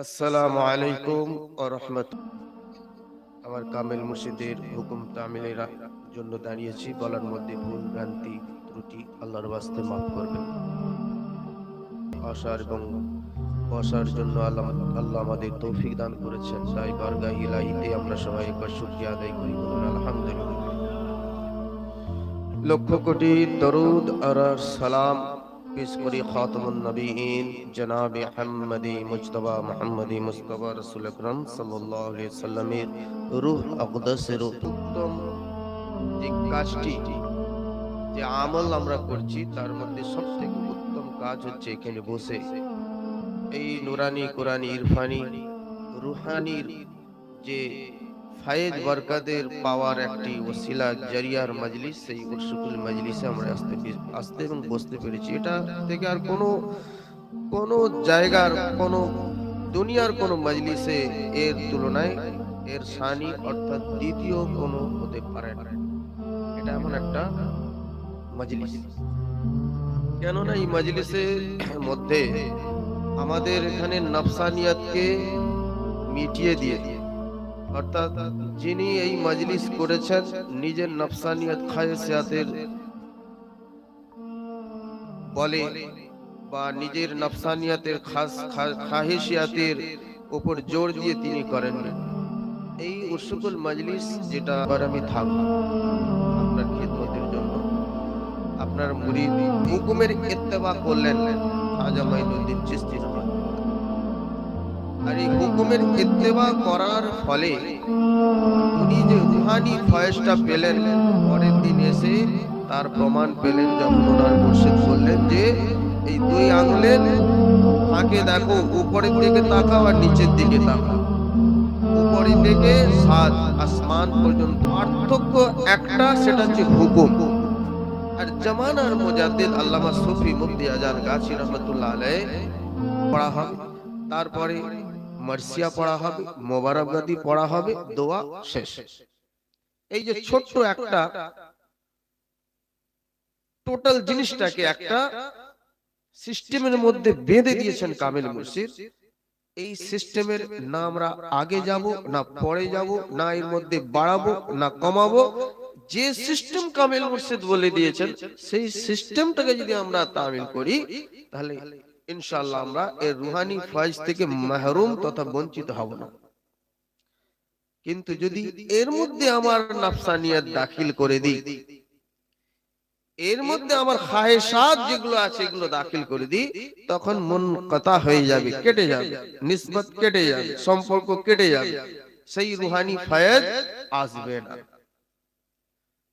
আসসালামু আলাইকুম ওয়া রাহমাতুল্লাহ। আমার কামেল মুর্শিদের হুকুম তামিলের জন্য দাঁড়িয়েছি। বলার মধ্যে ভুল ভ্রান্তি ত্রুটি আল্লাহর ওয়াস্তে মাফ করবেন। আশার এবং বসার জন্য আল্লাহ আমাদের তৌফিক দান করেছেন, তাই বারগাহ ইলাহিতে আমরা সবাই একবার শুকরিয়া আদায় করি, বলুন আলহামদুলিল্লাহ। লক্ষ কোটি দরুদ আর সালাম পেশ করি খাতামুন নবীন জনাবে মুহাম্মদী মুজতবা মুহাম্মদী মুস্তাফা রাসূল আকরাম সাল্লাল্লাহু আলাইহি সাল্লামের রূহ আকদাসের উত্তম যে কাজটি, যে আমল আমরা করছি, তার মধ্যে সবথেকে উত্তম কাজ হচ্ছে এখানে বসে এই নুরানি কোরআনি ইরফানি রুহানির যে ফায়েজ বরকতের পাওয়ার একটি ওসিলা জারিয়ার মজলিস, সেই উরসুকুল মজলিসে আমরা আসতে এবং বসতে পেরেছি। এটা থেকে আর কোনো জায়গার কোনো দুনিয়ার কোনো মজলিসে এর তুলনায় এর শানি অর্থাৎ দ্বিতীয় কোনো হতে পারে না। এটা এমন একটা মজলিস, কেননা এই মজলিসের মধ্যে আমাদের এখানে নফসানিয়াতকে মিটিয়ে দিয়ে, অর্থাৎ যিনি এই মজলিস করেছেন নিজের নফসানিয়াত খায়সিয়াতের বলে বা নিজের নফসানিয়াতের খাহিশিয়াতের উপর জোর দিয়ে তিনি করেন। এই উরসুকুল মজলিস যেটা আমি থাকবো আপনার খিদমতের জন্য, আপনার মুরিদ হুকুমের ইত্তেবা করলেন খাজা মাইনুদ্দিন চিশতি রহমাতুল্লাহ। আর এই হুকুমের ইত্তেবা করার ফলে উনি যে রুহানি ফয়েজটা পেলেন, পরের দিন এসে তার প্রমাণ পেলেন যখন ওনার মুর্শিদ বললেন যে এই দুই আঙুলের ফাঁকে দেখো, উপরের দিকে তাকাও আর নিচের দিকে তাকাও, উপরের দিকে সাত আসমান পর্যন্ত পার্থক্য একটা, সেটা হচ্ছে হুকুম। আর জামানার মুজাদ্দিদ আল্লামা সুফি মুফতি আজান গাছি রহমাতুল্লাহ আলাইহি পড়া হবে, তারপরে মার্সিয়া পড়া হবে, মোবারকবাদী পড়া হবে, দোয়া শেষ। এই যে ছোট্ট একটা টোটাল জিনিসটাকে একটা সিস্টেমের মধ্যে বেঁধে দিয়েছেন কামেল মুর্শিদ। এই সিস্টেমের না আমরা আগে যাব না পরে যাব, না এর মধ্যে বাড়াবো না কমাবো। যে সিস্টেম কামেল মুর্শিদ বলে দিয়েছেন, সেই সিস্টেমটাকে যদি আমরা তামিল করি, তাহলে ইনশাআল্লাহ আমরা এর রুহানি ফয়েজ থেকে মাহরুম তথা বঞ্চিত হব না। কিন্তু যদি এর মধ্যে আমার নফসানিয়াত দাখিল করে দিই, এর মধ্যে আমার খাহেশাত যেগুলো আছে এগুলো দাখিল করে দিই, তখন মন কথা হয়ে যাবে, কেটে যাবে, নিসবত কেটে যাবে, সম্পর্ক কেটে যাবে, সেই রুহানি ফয়েজ আসবে না।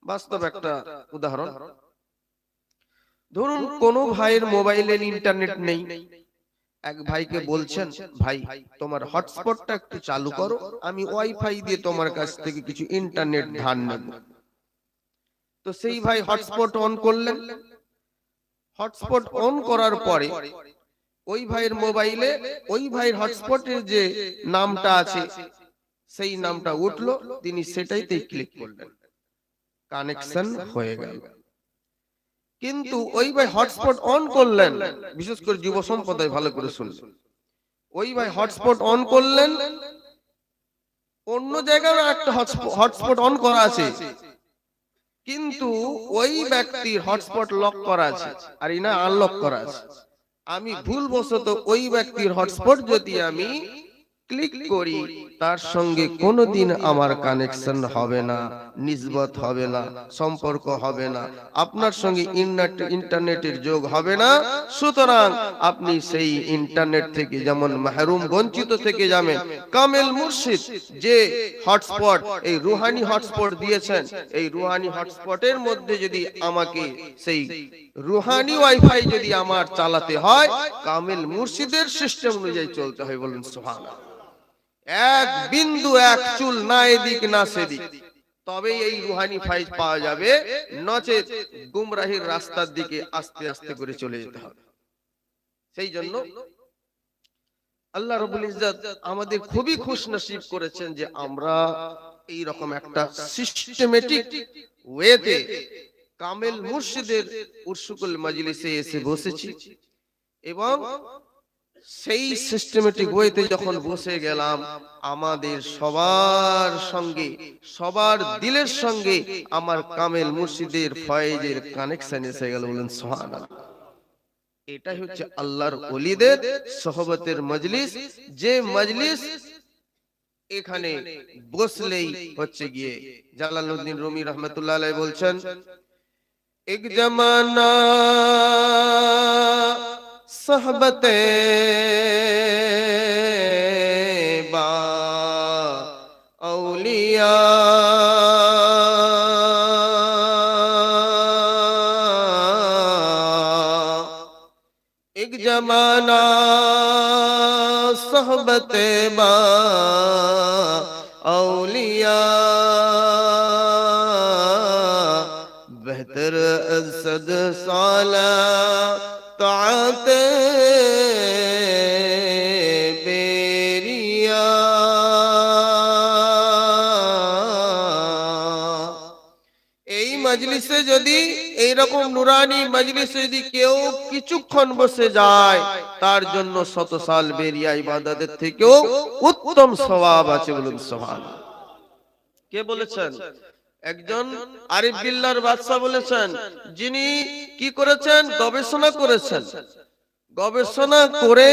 বাস্তব একটা উদাহরণ, ধরুন কোন ভাইয়ের মোবাইলে ইন্টারনেট নেই, এক ভাইকে বলছেন ভাই তোমার হটস্পটটা একটু চালু করো, আমি ওয়াইফাই দিয়ে তোমার কাছ থেকে কিছু ইন্টারনেট ধার নেব। তো সেই ভাই হটস্পট অন করলেন। হটস্পট অন করার পরে ওই ভাইয়ের মোবাইলে ওই ভাইয়ের হটস্পটের যে নামটা আছে সেই নামটা উঠলো, তিনি সেটাইতে ক্লিক করলেন, কানেকশন হয়ে গেল। কিন্তু ওই ভাই হটস্পট অন করলেন, বিশেষ করে যুব সম্প্রদায় ভালো করে শুনলেন, ওই ভাই হটস্পট অন করলেন, অন্য জায়গায় একটা হটস্পট অন করা আছে, কিন্তু ওই ব্যক্তির হটস্পট লক করা আছে আর ইনা আনলক করা আছে। আমি ভুলবশত ওই ব্যক্তির হটস্পট যদি আমি ক্লিক করি, তার সঙ্গে কোনোদিন আমার কানেকশন হবে না, নিসবত হবে না, সম্পর্ক হবে না, আপনার সঙ্গে ইন্টারনেটের যোগ হবে না। সুতরাং আপনি সেই ইন্টারনেট থেকে যেমন মাহরুম বঞ্চিত থেকে যাবেন, কামেল মুর্শিদ যে হটস্পট এই রুহানি হটস্পট দিয়েছেন, এই রুহানি হটস্পটের মধ্যে যদি আমাকে সেই রুহানি ওয়াইফাই যদি আমার চালাতে হয়, কামেল মুর্শিদের সিস্টেম অনুযায়ী চলতে হয়, বলুন সুবহানাল্লাহ। এক বিন্দু এক চুল না এদিক না সেদিক, তবে এই রুহানি ফাইজ পাওয়া যাবে, নচেত গুমরাহির রাস্তার দিকে আস্তে আস্তে করে চলে যেতে হবে। সেই জন্য আল্লাহ রাব্বুল ইজ্জত আমাদের খুবই খুশনসিব করেছেন যে আমরা এই রকম একটা সিস্টেমেটিক ওয়েতে কামেল মুর্শিদের উরসুকুল মজলিসে এসে বসেছি এবং সেই সিস্টেমেটিক ওয়েতে যখন বসে গেলাম, আমাদের সবার সঙ্গে, সবার দিলের সঙ্গে আমার কামেল মুর্শিদের ফয়েজের কানেকশন এসে গেল। বলেন সুবহানাল্লাহ। এটাই হচ্ছে আল্লাহর ওলিদের সোহবতের মজলিস, যে মজলিস এখানে বসলেই হচ্ছে গিয়ে। জালালউদ্দিন রুমি রহমতুল্লাহ আলাইহি বলছেন, এক জামানা সোহবতে বা আউলিয়া, एक जमाना सोहबत बा औलिया, बेहतर असद साला ताअत बेरिया। এই মজলিসে যদি এইরকম নুরানি মজলিসে যদি কেউ কিছুক্ষণ বসে যায়, তার জন্য 100 সাল বেরিয়া ইবাদতের থেকেও উত্তম সওয়াব আছে। বলুন সুবহানাল্লাহ। কে বলেছেন? একজন আরিফ বিল্লাহর বাদশা বলেছেন, যিনি কি করেছেন? গবেষণা করেছেন। গবেষণা করে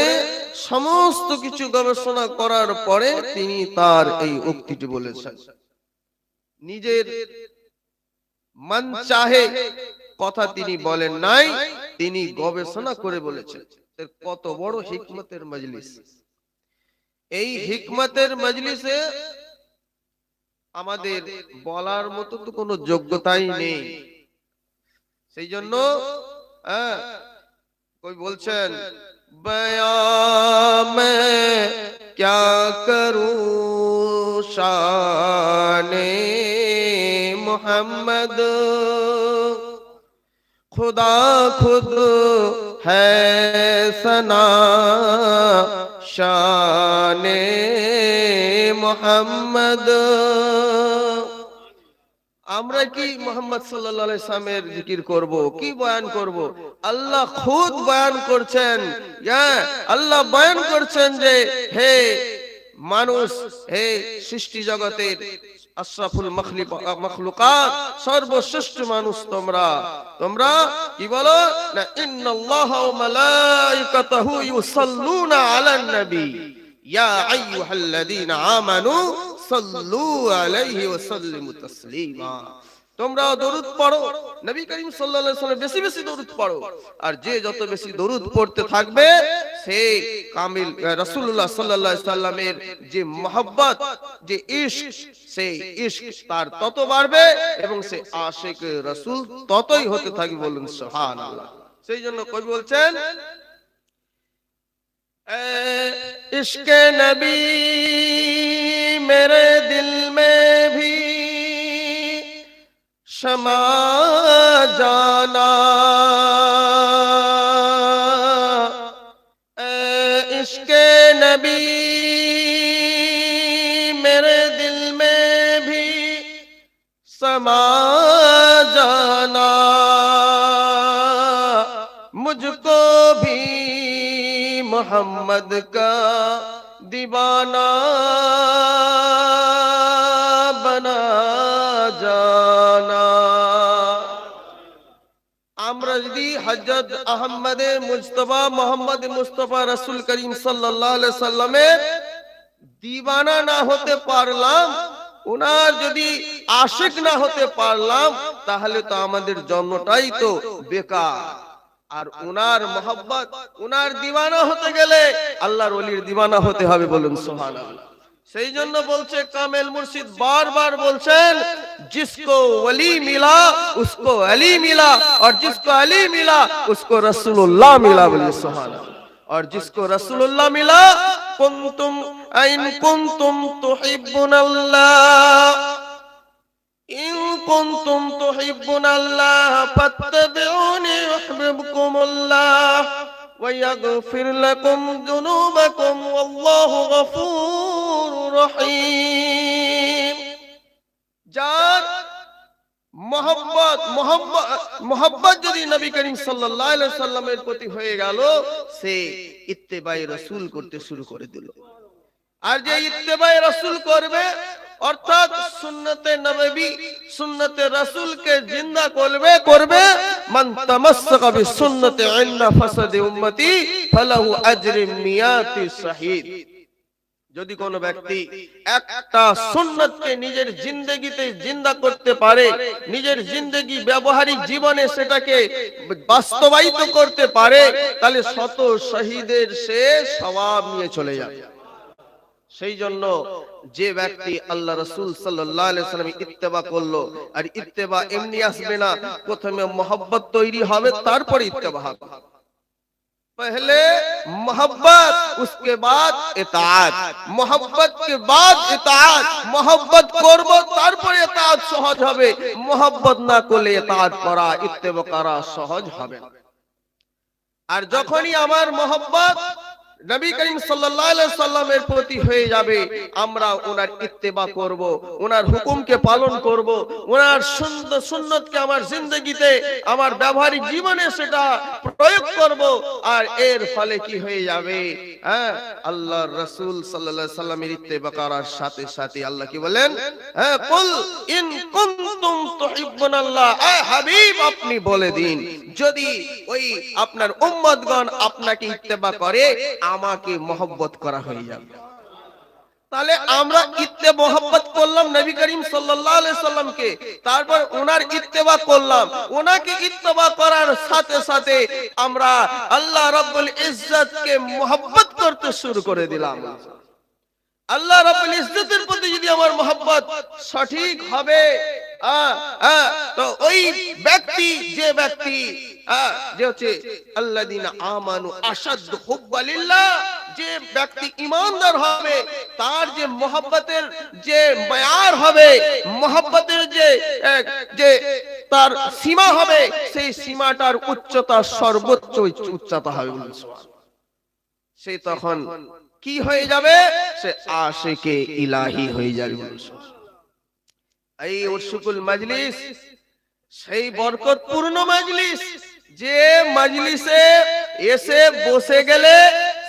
সমস্ত কিছু গবেষণা করার পরে তিনি তার এই উক্তিটি বলেছেন। নিজের মন চাহে কথা তিনি বলেন নাই, তিনি গবেষণা করে বলেছেন। কত বড় হিকমতের মজলিস! এই হিকমতের মজলিসে আমাদের বলার মতো তো কোনো যোগ্যতাই নেই। সেই জন্য কই বলছেন, বয়ান মে ক্যা করু শানে मोहम्मद, खुदा खुद है सना शाने मोहम्मद। আমরা কি মুহাম্মদ সাল্লাল্লাহু আলাইহি সাল্লামের জিকির করব, কি বয়ান করব? আল্লাহ খুদ বয়ান করছেন, আল্লাহ বয়ান করছেন যে হে মানুষ, হে সৃষ্টি জগতের আশরাফুল মখলুকাত, সর্বশ্রেষ্ঠ মানুষ তোমরা। তোমরা কি বলো না? ইন্নাল্লাহা ওয়া মালাইকাতাহু ইউসাল্লুনা আলান নবী ইয়া আইয়ুহাল্লাযীনা আমানু সাল্লু আলাইহি ওয়া সাল্লিমু তাসলিমা। তোমরা দরুদ পড়ো, নবী করিম সাল্লাল্লাহু আলাইহি ওয়াসাল্লাম বেশি বেশি দরুদ পড়ো। আর যে যত বেশি দরুদ পড়তে থাকবে, সে কামিল রাসূলুল্লাহ সাল্লাল্লাহু আলাইহি সাল্লামের যে মহব্বত, যে ইশক, সেই ইশক তার তত বাড়বে এবং সে আশিক রাসূল ততই হতে থাকবে। বলুন সুবহানাল্লাহ। সেই জন্য কবি বলছেন, ইশকে নবী মেরে দিল মে ভি शमा जाना, इश्क़े नबी मेरे दिल में भी समा जाना, मुझको भी मोहम्मद का दीवाना बना जाना। আমরা যদি হযরত আহমদে মুজতবা মোহাম্মদ মুস্তাফা রাসূল করিম সাল্লাল্লাহু আলাইহি সাল্লামের দিওয়ানা না হতে পারলাম, উনার যদি আশিক না হতে পারলাম, তাহলে তো আমাদের জন্মটাই তো বেকার। আর উনার মোহাব্বত, উনার দিওয়ানা হতে গেলে আল্লাহর ওলির দিওয়ানা হতে হবে। বলুন সুবহানাল্লাহ। সেই জন্য বলছে কামেল মুর্শিদ বারবার বলছেন, जिसको वली मिला उसको अली मिला, और जिसको अली मिला उसको रसूलुल्लाह मिला। बोलिए सुभान अल्लाह। और जिसको रसूलुल्लाह मिला, कुंतुम इन कुंतुम तुहिब्बुनल्लाह इन कुंतुम तुहिब्बुनल्लाह फत्तबिऊनी युहिब्बुकुमुल्लाह ويغفر لكم ذنوبكم والله غفور رحيم। যার মোহাম্মত যদি নবী করিম সাল্লাল্লাহু আলাইহি সাল্লামের প্রতি হয়ে গেল, সে ইত্তেবায়ে রাসূল করতে শুরু করে দিল। আর যে ইত্তেবায়ে রাসূল করবে অর্থাৎ সুন্নতে নববী সুন্নতে রাসূলকে জিন্দা করবে মান তামাসসাকা বিসুন্নতি ইন্না ফাসাদি উম্মতি ফালাহু আজরু মিয়াতি শাহীদ। যদি কোন ব্যক্তি একটা সুন্নতকে নিজের জিন্দেগিতে জিন্দা করতে পারে, নিজের জিন্দেগি ব্যবহারিক জীবনে সেটাকে বাস্তবায়িত করতে পারে, তাহলে শত শহীদের সে সওয়াব নিয়ে চলে যাবে। সেই জন্য যে ব্যক্তি আল্লাহ রাসূল সাল্লাল্লাহু আলাইহি সাল্লাম ইত্তেবা করলো, আর ইত্তেবা এমনি আসবে না, প্রথমে মোহাব্বত তৈরি হবে, তারপরে ইত্তেবা হবে। पहले मोहब्बत, उसके बाद इताअत, मोहब्बत के बाद इताअत। मोहब्बत করব তারপরে ইতাআত সহজ হবে, মোহব্বত না করলে ইতাআত করা ইত্তেবা করা সহজ হবে না। আর যখনই আমার মোহব্বত নবী করিম সাল্লাল্লাহু আলাইহি সাল্লামের প্রতি হয়ে যাবে, আমরা ওনার ইত্তেবা করব, ওনার হুকুমকে পালন করব, ওনার সুন্নতকে আমার জিন্দেগিতে আমার ব্যবহারিক জীবনে সেটা প্রয়োগ করব। আর এর ফলে কি হয়ে যাবে, হ্যাঁ, আল্লাহর রাসূল সাল্লাল্লাহু আলাইহি সাল্লামের ইত্তেবা করার সাথে সাথে আল্লাহ কি বলেন, হ্যাঁ, কুল ইন কুনতুম তুহিব্বুনাল্লাহ, এ হাবিব আপনি বলে দিন, যদি ওই আপনার উম্মতগণ আপনাকে ইত্তেবা করে, আমাকে মহব্বত করা হয়ে যাবে। তাহলে আমরা মহব্বত করলাম নবী করিম সাল্লাল্লাহু আলাইহি সাল্লামকে, তারপর ওনার ইত্তেবা করলাম, ওনাকে ইত্তেবা করার সাথে সাথে আমরা আল্লাহ রাব্বুল ইজ্জতকে মহব্বত করতে শুরু করে দিলাম। আল্লাহ রাব্বুল ইজ্জতের প্রতি যদি আমার মহব্বত সঠিক হবে, তো ওই ব্যক্তি যে হচ্ছে আল্লাযীনা আমানু আশাদ্দু হুব্বা লিল্লাহ, যে ব্যক্তি ঈমানদার হবে তার যে মহব্বতের যে মায়ার হবে, মহব্বতের যে তার সীমা হবে, সেই সীমাটার উচ্চতা সর্বোচ্চ উচ্চতা হবে। সে তখন কি হয়ে যাবে, সে আশিকে ইলাহি হয়ে যাবে। এই উরসুকুল মাজলিস সেই বরকতপূর্ণ মাজলিস, যে মাজলিসে এসে বসে গেলে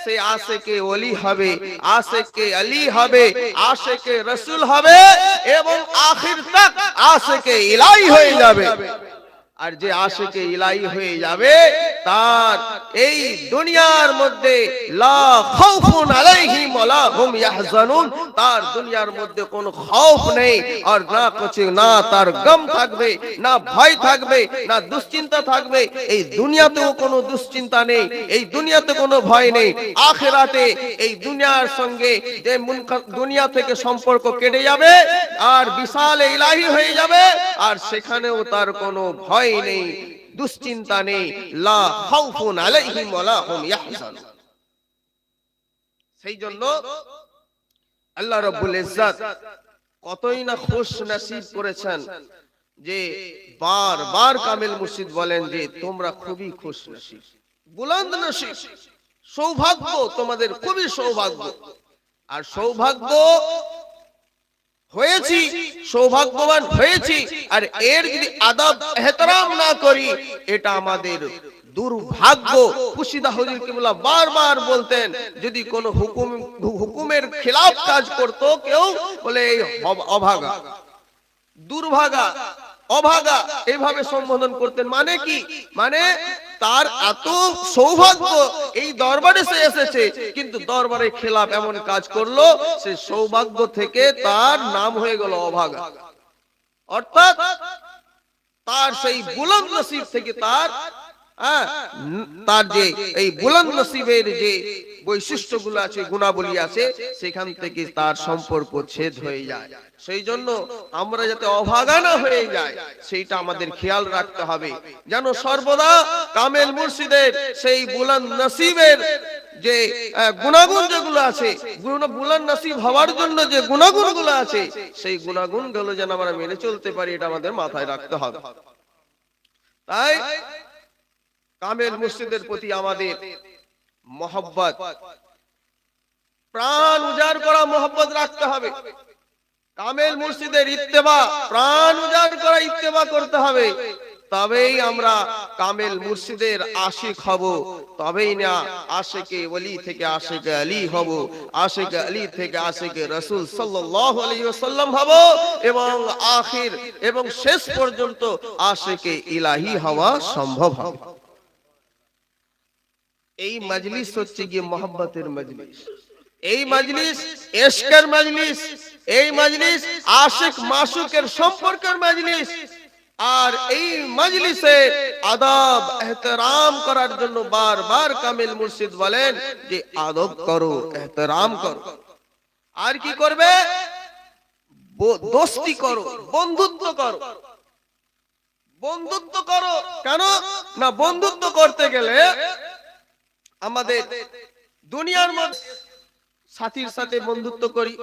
সে আশিকে ওলি হবে, আশিকে আলী হবে, আশিকে রাসূল হবে এবং আখির তক আশিকে ইলাহি হয়ে যাবে। আর যে আশিকে ইলাহি হয়ে যাবে তার এই দুনিয়ার মধ্যে লা খাউফুন আলাইহিম ওয়ালা হুম ইয়াহজানুন, তার দুনিয়ার মধ্যে কোনো খৌফ নেই, আর না তার গম থাকবে, না ভয় থাকবে, না দুশ্চিন্তা থাকবে। এই দুনিয়াতেও কোনো দুশ্চিন্তা নেই, এই দুনিয়াতে কোনো ভয় নেই। আখিরাতে এই দুনিয়ার সঙ্গে যে দুনিয়া থেকে সম্পর্ক কেটে যাবে আর বিশাল ইলাহি হয়ে যাবে, আর সেখানেও তার কোনো ভয় নেই, দুশ্চিন্তা নেই। লা খাউফুন আলাইহিম ওয়ালা হুম ইয়াহজানুন। সেই জন্য আল্লাহ রাব্বুল ইজ্জত কতই না খুশ নসিব করেছেন, যে বারবার কামিল মুর্শিদ বলেন যে তোমরা খুবই খুশ নসিব, বুলন্দ নসিব, সৌভাগ্য, তোমাদের খুবই সৌভাগ্য। আর সৌভাগ্য হয়েছি, সৌভাগ্যবান হয়েছি, আর এর যদি আদব এহতরাম না করি, এটা আমাদের দুর্ভাগ্য। খুশিদা হুজুর কিবলা বারবার বলতেন, যদি কোন হুকুমের খেলাফ কাজ করত কেউ, বলে এই অভাগা, দুর্ভাগা, অভাগা, এইভাবে সম্বোধন করতেন। মানে কি, মানে তার এত সৌভাগ্য, এই দরবারে সে এসেছে, কিন্তু দরবারে খেলাফ এমন কাজ করলো, সে সৌভাগ্য থেকে তার নাম হয়ে গেল অভাগা। অর্থাৎ তার সেই বুলন্দ নসিব থেকে তার যে এই বুলন্দ নসিবের যে বৈশিষ্ট্যগুলো আছে, গুণাবলী আছে, সেখান থেকে তার সম্পর্ক ছেদ হয়ে যায়। সেই জন্য আমরা যাতে অভাগা না হয়ে যায়, সেইটা আমাদের খেয়াল রাখতে হবে, যেন সর্বদা কামেল মুর্শিদের সেই বুলন্দ নসিবের যে গুণাগুণ যেগুলো আছে, বুলন্দ নসিব হওয়ার জন্য যে গুণাগুণগুলো আছে, সেই গুণাগুণগুলো যেন আমরা মেনে চলতে পারি, এটা আমাদের মাথায় রাখতে হবে। তাই কামেল মুর্শিদের প্রতি আমাদের মহব্বত, প্রাণ উজাড় করা মহব্বত রাখতে হবে। কামেল মুর্শিদের ইত্তেবা, প্রাণ উজাড় করা ইত্তেবা করতে হবে, তবেই আমরা কামেল মুর্শিদের আশিক হব। তবেই না আশিকে ওলি থেকে আশিকে আলী হব, আশিকে আলী থেকে আশিকে রাসূল সাল্লাল্লাহু আলাইহি ওয়াসাল্লাম হব, এবং আখির এবং শেষ পর্যন্ত আশিকে ইলাহি হওয়া সম্ভব হবে। এই মজলিস হচ্ছে গিয়ে মহব্বতের মজলিস, এই মজলিস ইশকের মজলিস, এই মজলিস আশিক মাশুকের সম্পর্কের মজলিস। আর এই মজলিসে আদব এহতেরাম করার জন্য বারবার কামিল মুর্শিদ বলেন যে আদব করো, এহতেরাম করো। আর কি করবে? দোস্তি করো, বন্ধুত্ব করো। বন্ধুত্ব করো কেন না? বন্ধুত্ব করতে গেলে আমাদের দুনিয়ার মধ্যে সাথীর সাথে বন্ধুত্ব করি,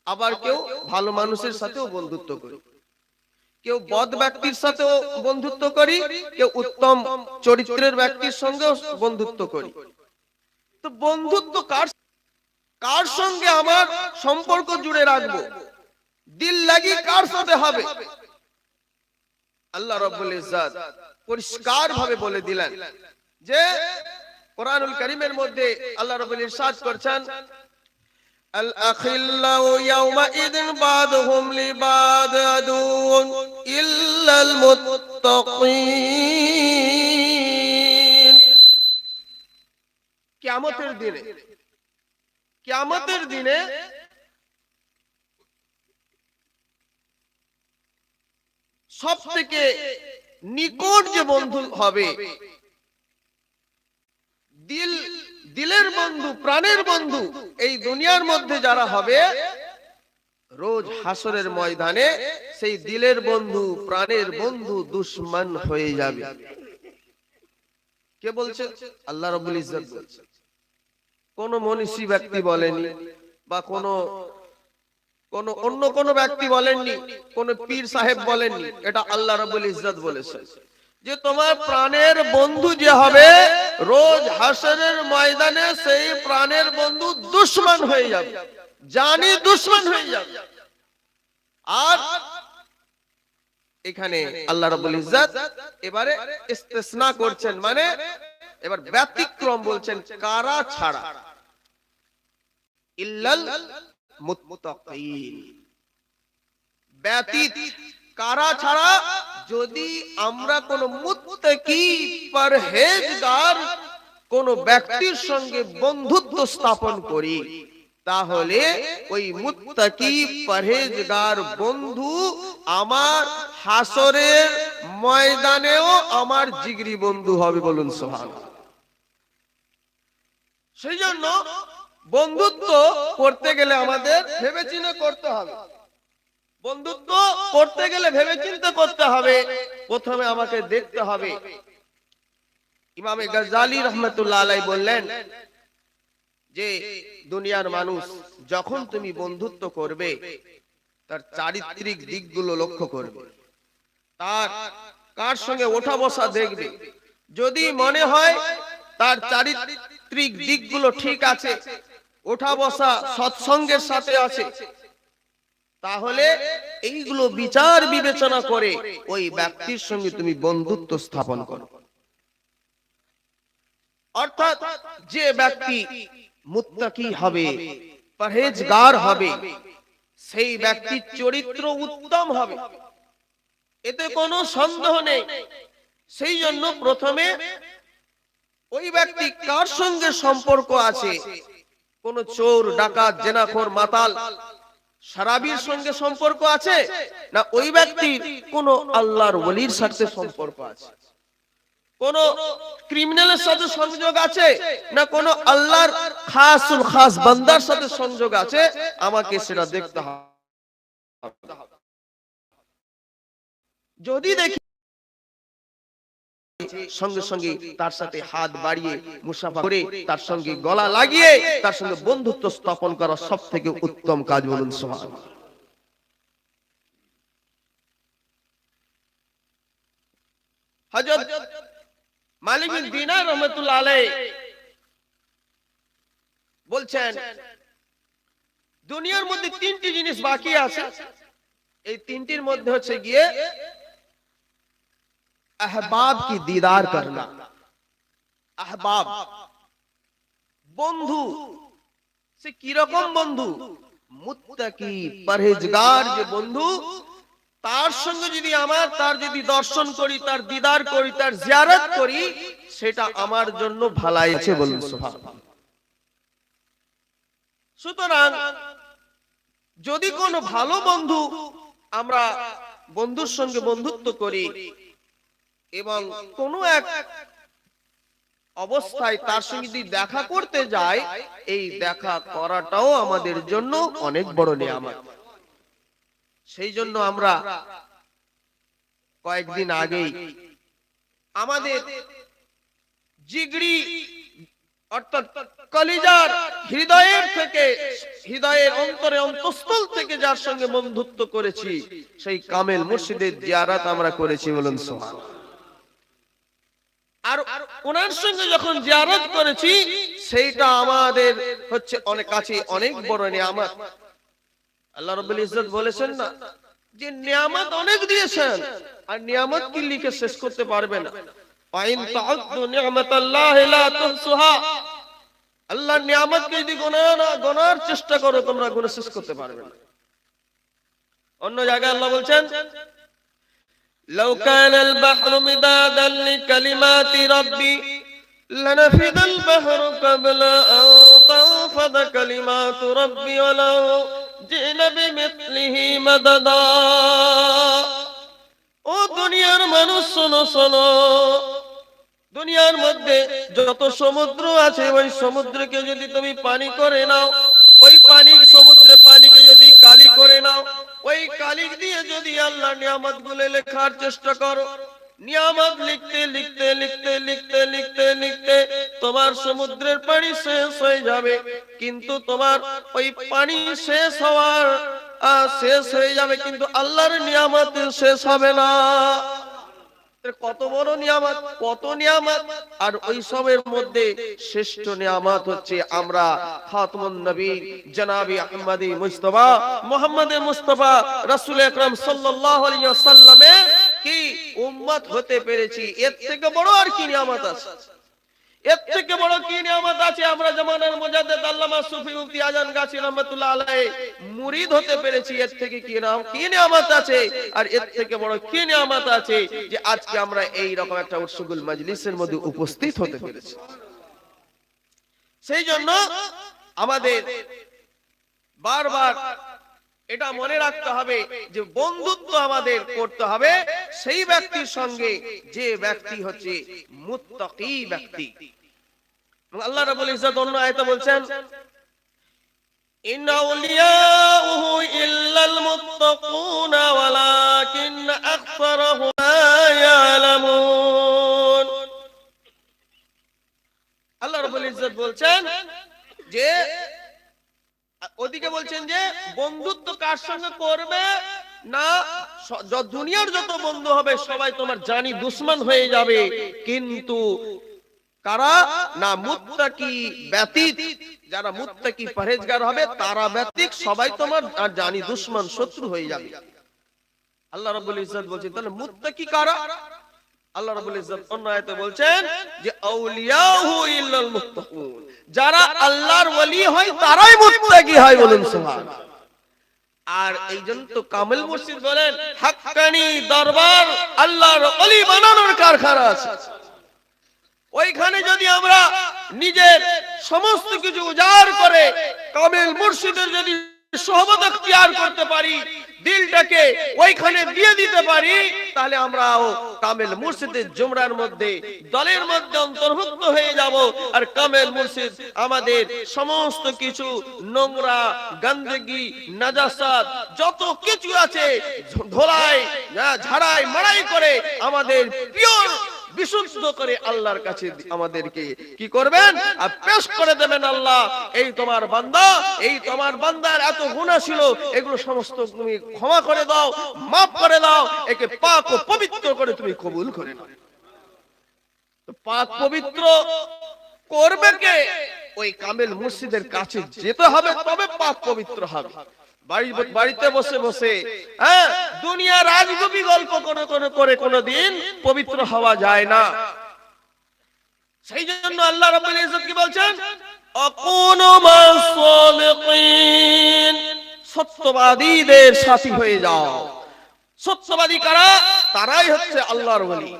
আবার কেউ ভালো মানুষের সাথেও বন্ধুত্ব করি, কেউ বদ ব্যক্তির সাথেও বন্ধুত্ব করি, কেউ উত্তম চরিত্রের ব্যক্তির সঙ্গেও বন্ধুত্ব করি। তো বন্ধুত্ব কার সঙ্গে আমার সম্পর্ক জুড়ে রাখবো, দিল লাগি কার সাথে হবে? আল্লাহ রাব্বুল ইজ্জত পরিষ্কার ভাবে বলে দিলেন যে কোরআনুল কারীমের মধ্যে আল্লাহ রাব্বুল ইরশাদ করছেন, আল আখিল্লাউ ইয়াওমাইদিন বাদুহুম লিবাদ আদুন ইল্লাল মুত্তাকিন। কিয়ামতের দিনে সবথেকে নিকট যে বন্ধু হবে, দিলের বন্ধু, প্রাণের বন্ধু, এই দুনিয়ার মধ্যে যারা হবে, রোজ হাসরের ময়দানে সেই দিলের বন্ধু, প্রাণের বন্ধু দুশমন হয়ে যাবে। কে বলছে? আল্লাহ রাব্বুল ইজ্জত বলছে। কোন মনীষী ব্যক্তি বলেনি, বা কোন অন্য কোন ব্যক্তি বলেননি, কোন পীর সাহেব বলেননি, এটা আল্লাহ রাব্বুল ইজ্জত বলেছে যে তোমার প্রাণের বন্ধু যে হবে, রোজ হাসরের ময়দানে সেই প্রাণের বন্ধু দুশমন হয়ে যাবে, জানি দুশমন হয়ে যাবে। আর এখানে আল্লাহ রাব্বুল ইজ্জত এবারে ইস্তিসনা করছেন, মানে এবার ব্যতিক্রম বলছেন, কারা ছাড়া? ইল্লাল মুত্তাকিন, ব্যতীত, কারা ছাড়া? যদি আমরা কোন মুত্তাকি পরহেজগার কোন ব্যক্তির সঙ্গে বন্ধুত্ব স্থাপন করি, তাহলে ওই মুত্তাকি পরহেজগার বন্ধু আমার হাসরের ময়দানেও আমার জিগরি বন্ধু হবে। বলুন সুবহানাল্লাহ। সেই জন্য বন্ধুত্ব করতে গেলে আমাদের ভেবেচিন্তে করতে হবে। বন্ধুত্ব করতে গেলে ভেবেচিন্তে করতে হবে। প্রথমে আমাকে দেখতে হবে, ইমামে গাজ্জালী রাহমাতুল্লাহ আলাইহি বললেন যে দুনিয়ার মানুষ যখন তুমি বন্ধুত্ব করবে, তার চারিত্রিক দিকগুলো লক্ষ্য করবে, তার কার সঙ্গে ওঠা বসা দেখবে। যদি মনে হয় তার চারিত্রিক দিকগুলো ঠিক আছে, ওঠা বসা সৎসঙ্গের সাথে আছে, তাহলে এইগুলো বিচার বিবেচনা করে ওই ব্যক্তির সঙ্গে তুমি বন্ধুত্ব স্থাপন করো। অর্থাৎ যে ব্যক্তি মুত্তাকি হবে, পরহেজগার হবে, সেই ব্যক্তির চরিত্র উত্তম হবে, এতে কোনো সন্দেহ নেই। সেই জন্য প্রথমে ওই ব্যক্তি কার সঙ্গে সম্পর্ক আছে, কোন চোর, ডাকাত, জেনাখোর, মাতাল, শরাবির সঙ্গে সম্পর্ক আছে, না ওই ব্যক্তির কোন আল্লাহর ওলির সাথে সম্পর্ক আছে, কোন ক্রিমিনালের সাথে সংযোগ আছে, না কোন আল্লাহর খাসুল খাস বান্দার সাথে সংযোগ আছে, আমাকে সেটা দেখতে হবে। যদি দেখি সঙ্গে সঙ্গে তার সাথে হাত বাড়িয়ে মুসাফা করে, তার সঙ্গে গলা লাগিয়ে তার সঙ্গে বন্ধুত্ব স্থাপন করা সবথেকে উত্তম কাজ। বলুন সুবহানাল্লাহ। হযরত মালিক বিন দিনার রাহমাতুল্লাহ আলাইহি বলছেন দুনিয়ার মধ্যে তিনটি জিনিস বাকি আছে, এই তিনটির মধ্যে হচ্ছে গিয়ে আহবাব কি দিদার করনা। আহবাব বন্ধু, সে কি রকম বন্ধু? মুত্তাকি পরহেজগার যে বন্ধু, তার সঙ্গে যদি তার যদি দর্শন করি, তার দিদার করি, তার জিয়ারত করি, সেটা আমার জন্য ভালাই আছে, বলুন সুবহানাল্লাহ। সুতরাং যদি কোনো ভালো বন্ধু, আমরা বন্ধুর সঙ্গে বন্ধুত্ব করি এবং কোনো এক অবস্থায় তার সঙ্গে যদি দেখা করতে যাই, এই দেখা করাটাও আমাদের জন্য অনেক বড় নিয়ামত। সেই জন্য আমরা কয়েকদিন আগেই আমাদের জিগরি অর্থাৎ কলিজার হৃদয়ের থেকে, হৃদয়ের অন্তরে অন্তঃস্থল থেকে যার সঙ্গে বন্ধুত্ব করেছি, সেই কামেল মুর্শিদের জিয়ারত আমরা করেছি, বলুন সুবহানাল্লাহ। আর ওনার সঙ্গে যখন জিয়ারত করেছি, সেইটা আমাদের হচ্ছে অনেক কাছে অনেক বড় নিয়ামত। আল্লাহ রাব্বুল ইজ্জত বলেছেন না যে নিয়ামত অনেক দিয়েছেন, আর নিয়ামত কি লিখে শেষ করতে পারবে না। ওয়াইন তাউদ্দু নি'মাতাল্লাহি লা তুহসুহা, আল্লাহর নিয়ামতকে যদি গোনার চেষ্টা করো, তোমরা গুণে শেষ করতে পারবে না। অন্য জায়গায় আল্লাহ বলছেন, লাউ কানাল বাহরু মিদাদান লিকালিমাতি রাব্বি লানাফিদাল বাহরু ক্বাবলা আন তানফাদা কালিমাতু রাব্বি ওয়ালাউ জিনা বিমিসলিহি মাদাদা। ও দুনিয়ার মানুষ, শোনো শোনো, দুনিয়ার মধ্যে যত সমুদ্র আছে, ওই সমুদ্রকে যদি তুমি পানি করে নাও, ওই পানি সমুদ্রে পানিকে যদি কালি করে নাও, ওই কালি দিয়ে যদি আল্লাহ নিয়ামত গুলো লেখার চেষ্টা করো, নিয়ামত লিখতে লিখতে লিখতে লিখতে লিখতে লিখতে তোমার সমুদ্রের পানি শেষ হয়ে যাবে, কিন্তু তোমার ওই পানি শেষ হয়ে যাবে, কিন্তু আল্লাহর নিয়ামত শেষ হবে না। কত বড় নিয়ামত, কত নিয়ামত! আর ওই সবের মধ্যে শ্রেষ্ঠ নিয়ামত হচ্ছে আমরা খাতমুন নবী জনাবি আহমদী মুস্তাফা মুহাম্মদে মুস্তাফা রাসূল আকরাম সাল্লাল্লাহু আলাইহি ওয়াসাল্লামের কি উম্মত হতে পেরেছি। এর থেকে বড় আর কি নিয়ামত আছে? এর থেকে বড় কি নিয়ামত আছে? আমরা জামানার মুজাদ্দিদ আল্লামা সুফি মুফতি আজান গাছি রাহমাতুল্লাহ আলাইহি মুরিদ হতে পেরেছি। এর থেকে কি নিয়ামত আছে? আর এর থেকে বড় কি নিয়ামত আছে যে আজকে আমরা এই রকম একটা উৎসগুল মাজলিসের মধ্যে উপস্থিত হতে পেরেছি। সেই জন্য আমাদের বারবার এটা মনে রাখতে হবে যে বন্ধুত্ব আমাদের করতে হবে সেই ব্যক্তির সঙ্গে যে ব্যক্তি হচ্ছে মুত্তাকি ব্যক্তি। আল্লাহ রাব্বুল ইজ্জত অন্য আয়াতে বলছেন, ইন্না আউলিয়াহু ইল্লাল মুত্তাকুনা ওয়ালাকিন আকসারহুম লা ইয়ালামুন। আল্লাহ রাব্বুল ইজ্জত বলছেন যে, ওদিকে বলছেন যে বন্ধুত্ব কার সঙ্গে করবে না, দুনিয়ার যত বন্ধু হবে সবাই তোমার জানি দুশমন হয়ে যাবে, কিন্তু কারা না মুত্তাকি ব্যতীত, যারা মুত্তাকি পরহেজগার হবে তারা ব্যতীত সবাই তোমার জানি দুশমন শত্রু হয়ে যাবে। আল্লাহ রাব্বুল ইজ্জত বলছেন তাহলে মুত্তাকি কারা? আল্লাহ রাব্বুল ইজ্জত অন্য আয়াতে বলছেন যে আউলিয়াহু ইল্লাল মুত্তাকুন, যারা আল্লাহর ওলি হয় তারাই মুত্তাকি হয়, বলুন সুবহানাল্লাহ। আর এইজন্য তো কামেল মুর্শিদ বলেন হাক্কানি দরবার আল্লাহর ওলি বানানোর কারখানা আছে। ওইখানে যদি আমরা নিজের সমস্ত কিছু উজাড় করে কামেল মুর্শিদের যদি সোহবত ইখতিয়ার করতে পারি, দিলটাকে ওইখানে দিয়ে দিতে পারি, তাহলে আমরাও কামেল মুর্শিদের জুমরার মধ্যে, দলের মধ্যে অন্তর্ভুক্ত হয়ে যাব। আর কামেল মুর্শিদ আমাদের সমস্ত কিছু নোংরা, গন্দগি, নাজাসাত যত কিছু আছে ধোলাই ঝাড়াই মাড়াই করে আমাদের পিওর বিশুদ্ধ করে আল্লাহর কাছে আমাদেরকে কি করবেন আর পেশ করে দেবেন। আল্লাহ, এই তোমার বান্দা, এই তোমার বান্দার এত গুনাহ ছিল, এগুলো সমস্ত তুমি ক্ষমা করে দাও, মাফ করে দাও, একে পাক ও পবিত্র করে তুমি কবুল করে নাও। তো পাক পবিত্র করবে কে? ওই কামেল মুর্শিদের কাছে যেতে হবে, তবে পাক পবিত্র হবে। বাড়িতে বসে বসে দুনিয়া রাজগুবি গল্প করে কোনদিন পবিত্র হওয়া যায় না। সেই জন্য আল্লাহ রাব্বুল ইজ্জত কি বলছেন, আকুনু মাস-সালিকিন, সত্যবাদীদের সাথী হয়ে যাও। সত্যবাদী কারা? তারাই হচ্ছে আল্লাহর ওলি।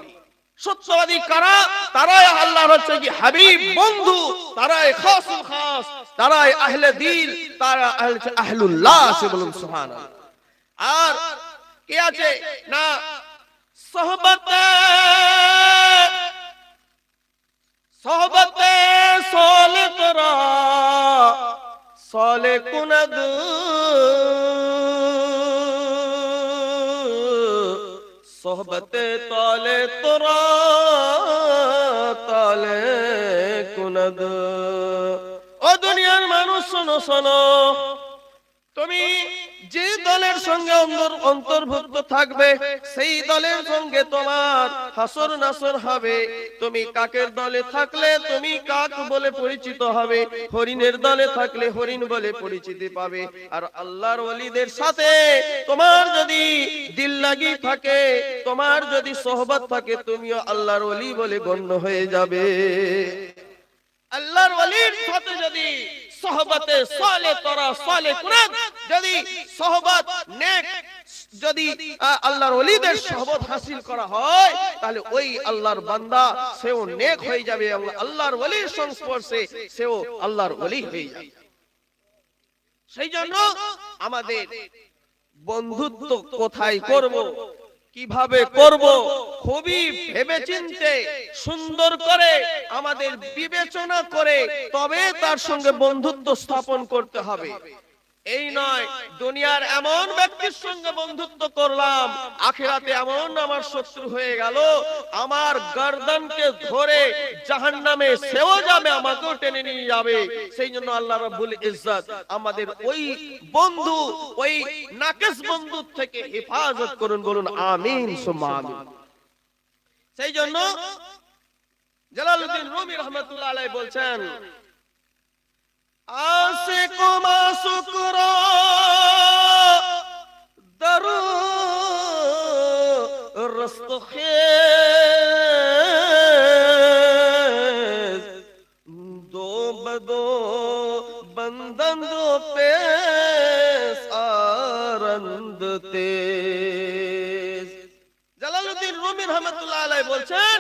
সত্যবাদী কারা? তারাই আল্লাহর হচ্ছে কি হাবিব, বন্ধু, তারাই খাসুল খাস, তারাই আহলে দিল, তারা আহলুল্লাহ। সে বলুন সুবহানাল্লাহ। আর কে আছে না সোহবতে সালে তোরা সালে কুনদ, সোহবতে তালে তোরা তালে কুনদ। ও দুনিয়ার মানুষ শোনো শোনো, তুমি যে দলের সঙ্গে অন্তর্ভুক্ত থাকবে সেই দলের সঙ্গে তোমার হাসর নাসর হবে। তুমি কাকের দলে থাকলে তুমি কাক বলে পরিচিত হবে, হরিণের দলে থাকলে হরিণ বলে পরিচিতি পাবে। আর আল্লাহর ওলিদের সাথে তোমার যদি দিল লাগি থাকে, তোমার যদি সোহবত থাকে, তুমিও আল্লাহর ওলি বলে গণ্য হয়ে যাবে। আল্লাহর ওলির সাথে যদি সোহবতে সালে তোরা সালে কুনদ, যদি সোহবত নেক, যদি আল্লাহর ওলিদের সোহবত হাসিল করা হয়, তাহলে ওই আল্লাহর বান্দা সেও নেক হয়ে যাবে এবং আল্লাহর ওলির সংস্পর্শে সেও আল্লাহর ওলি হয়ে যাবে। সেই জন্য আমাদের বন্ধুত্ব কোথায় করব, কিভাবে করব, খুবই ভেবেচিন্তে সুন্দর করে আমাদের বিবেচনা করে তবে তার সঙ্গে বন্ধুত্ব স্থাপন করতে হবে। এই নয় দুনিয়ার এমন ব্যক্তির সঙ্গে বন্ধুত্ব করলাম, আখিরাতে এমন আমার শত্রু হয়ে গেল, আমার গর্দনকে ধরে জাহান্নামে সেও যাবে, আমাকেও টেনে নিয়ে যাবে। সেই জন্য আল্লাহ রাব্বুল ইজ্জত আমাদের ওই বন্ধু, ওই নাকিস বন্ধু থেকে হেফাজত করুন, বলুন আমিন সুম্মা আমিন। সেই জন্য জালালউদ্দিন রুমি রাহমাতুল্লাহ আলাইহি বলছেন, आशिक माशूक रा दरू रस्त खेज, दो बदो बंदन दो पेश आरंद तेज। জালালউদ্দিন রুমি रहमतुल्लाह अलैहि বলছেন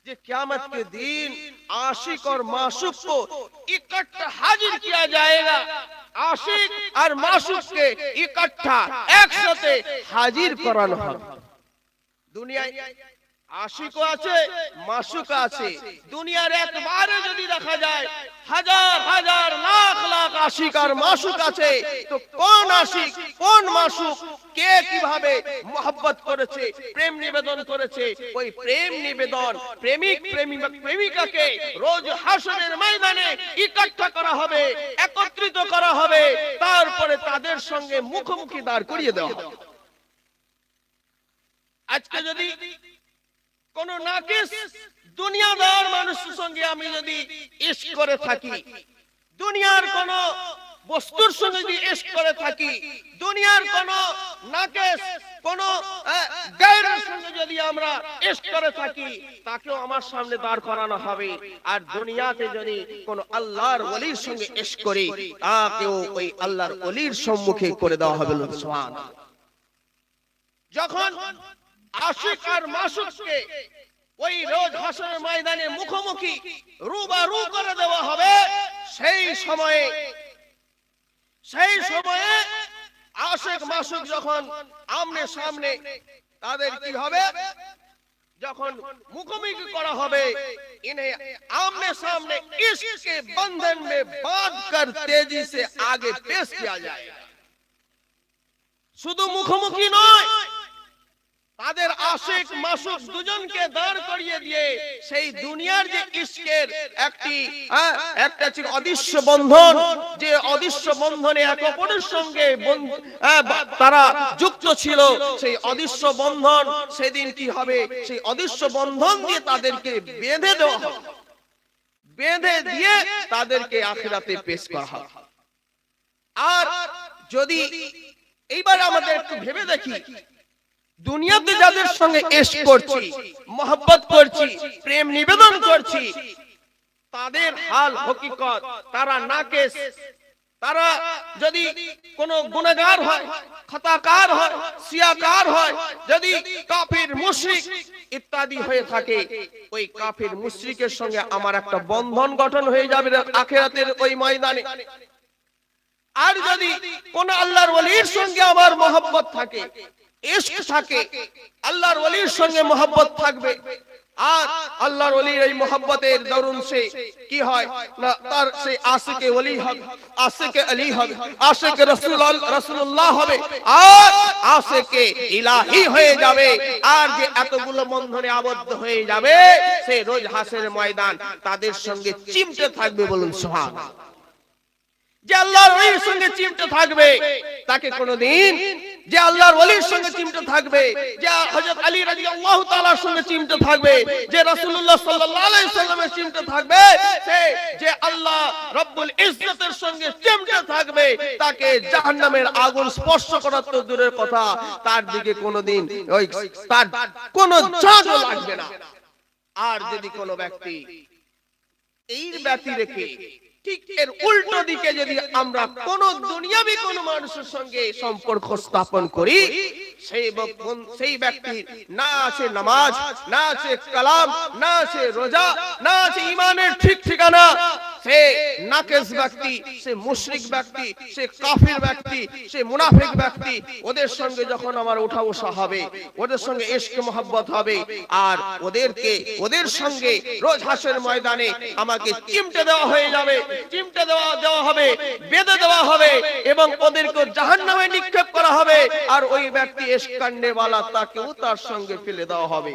যে कियामत के दिन आशिक और माशूक को इकट्ठा हाजिर किया जाएगा। आशिक और माशूक के इकट्ठा एक साथे हाजिर करानो হবে। দুনিয়ায় আশিকও আছে, মাশূক আছে। দুনিয়ার একবারে যদি দেখা যায় হাজার হাজার লাখ লাখ আশিক আর মাশূক আছে, তো কোন আশিক কোন মাশূক কে কিভাবে মোহাব্বত করেছে, প্রেম নিবেদন করেছে, ওই প্রেম নিবেদন প্রেমিক প্রেমিকাকে রোজ হাসরের ময়দানে ইকট্ঠা করা হবে, একত্রিত করা হবে, তারপরে তাদের সঙ্গে মুখোমুখি দাঁড় করিয়ে দেওয়া হবে। আজকে যদি কোন নাকিস দুনিয়াদার মানুষের সঙ্গে আমি যদি ইশক করে থাকি, দুনিয়ার কোন বস্তুর সঙ্গে যদি ইশক করে থাকি, দুনিয়ার কোন নাকিস কোন গায়রের সঙ্গে যদি আমরা ইশক করে থাকি, তাকেও আমার সামনে দাঁড় করানো হবে। আর দুনিয়াতে যদি কোন আল্লাহর ওলির সঙ্গে ইশক করে, তাকেও ওই আল্লাহর ওলির সম্মুখে করে দেওয়া হবে। সুবহানাল্লাহ। যখন আশিক আর মাশূককে ওই রোজ হাসরের ময়দানে মুখোমুখি রূবারু করে দেওয়া হবে, সেই সময়ে আশিক মাশূক যখন আমনে সামনে তাদের কি হবে, যখন মুখোমুখি করা হবে, इन्हें आमने सामने इश्क के बंधन में बांधकर तेजी से आगे पेश किया जाएगा। শুধু মুখোমুখি নয়, তাদের আশিক মাশূক দুজনকে দাঁড় করিয়ে দিয়ে সেই দুনিয়ার যে ইশকের একটা ছিল অদৃশ্য বন্ধন, যে অদৃশ্য বন্ধনে এক অপরের সঙ্গে তারা যুক্ত ছিল, সেই অদৃশ্য বন্ধন সেদিন কি হবে, সেই অদৃশ্য বন্ধন দিয়ে তাদেরকে বেঁধে দেওয়া হবে। বেঁধে দিয়ে তাদেরকে আখিরাতে পেশ করা হবে। আর যদি এইবার আমাদের একটু ভেবে দেখি, দুনিয়াতে যাদের সঙ্গে ইশক করছি, মহব্বত করছি, প্রেম নিবেদন করছি, তাদের হাল হকিকত তারা নাকেস, তারা যদি কোন গুনাহগার হয়, খতাকার হয়, সিয়াকার হয়, যদি কাফির মুশরিক ইত্যাদি হয়ে থাকে, ওই কাফির মুশরিকের সঙ্গে আমার একটা বন্ধন গঠন হয়ে যাবে আখিরাতের ওই ময়দানে। আর যদি কোন আল্লাহর ওলির সঙ্গে আমার মহব্বত থাকে, ইশক থাকে, আল্লাহর ওলির সঙ্গে মহব্বত থাকবে, আর আল্লাহর ওলির এই মহব্বতের দরুন সে কি হয় না, তার সে আশিকে ওলি হবে, আশিকে আলী হবে, আশিকে রাসূলুল্লাহ হবে, আর আশিকে ইলাহি হয়ে যাবে। আর যে এতগুলো বন্ধনে আবদ্ধ হয়ে যাবে, সে রোজ হাসরের ময়দান তাদের সঙ্গে চিমটে থাকবে। বলুন সুবহানাল্লাহ। যে আল্লাহর ওলির সঙ্গে চিমটে থাকবে, তাকে কোনদিন, যে আল্লাহর ওলির সঙ্গে চিমটে থাকবে, যে হযরত আলী রাদিয়াল্লাহু তাআলার সঙ্গে চিমটে থাকবে, যে রাসূলুল্লাহ সাল্লাল্লাহু আলাইহি সাল্লামের চিমটে থাকবে, সে যে আল্লাহ রব্বুল ইজ্জতের সঙ্গে চিমটে থাকবে, তাকে জাহান্নামের আগুন স্পর্শ করা তো দূরের কথা, তার দিকে কোনদিন ওই তার কোন ঝাঁজও লাগবে না। আর যদি কোনো ব্যক্তি এই ব্যতি রেখে ঠিক এর উল্টো দিকে যদি আমরা কোন দুনিয়াবি কোন মানুষের সঙ্গে সম্পর্ক স্থাপন করি, সেই ব্যক্তির না আছে নামাজ, না আছে কালাম, না আছে রোজা, না আছে ঈমানের ঠিক ঠিকানা, সে নাকেস ব্যক্তি, সে মুশরিক ব্যক্তি, সে কাফির ব্যক্তি, সে মুনাফিক ব্যক্তি। ওদের সঙ্গে যখন আমার উঠা বসা হবে, ওদের সঙ্গে ইশক মহব্বত হবে, আর ওদের সঙ্গে রোজ হাসরের ময়দানে আমাকে চিমটে দেওয়া হয়ে যাবে, চিমটে দেওয়া হবে, বেঁধে দেওয়া হবে, এবং ওদেরকে জাহান্নামে নিক্ষেপ করা হবে। আর ওই ব্যক্তি ইশক কান্ডেওয়ালা, তাকেও তার সঙ্গে ফেলে দেওয়া হবে।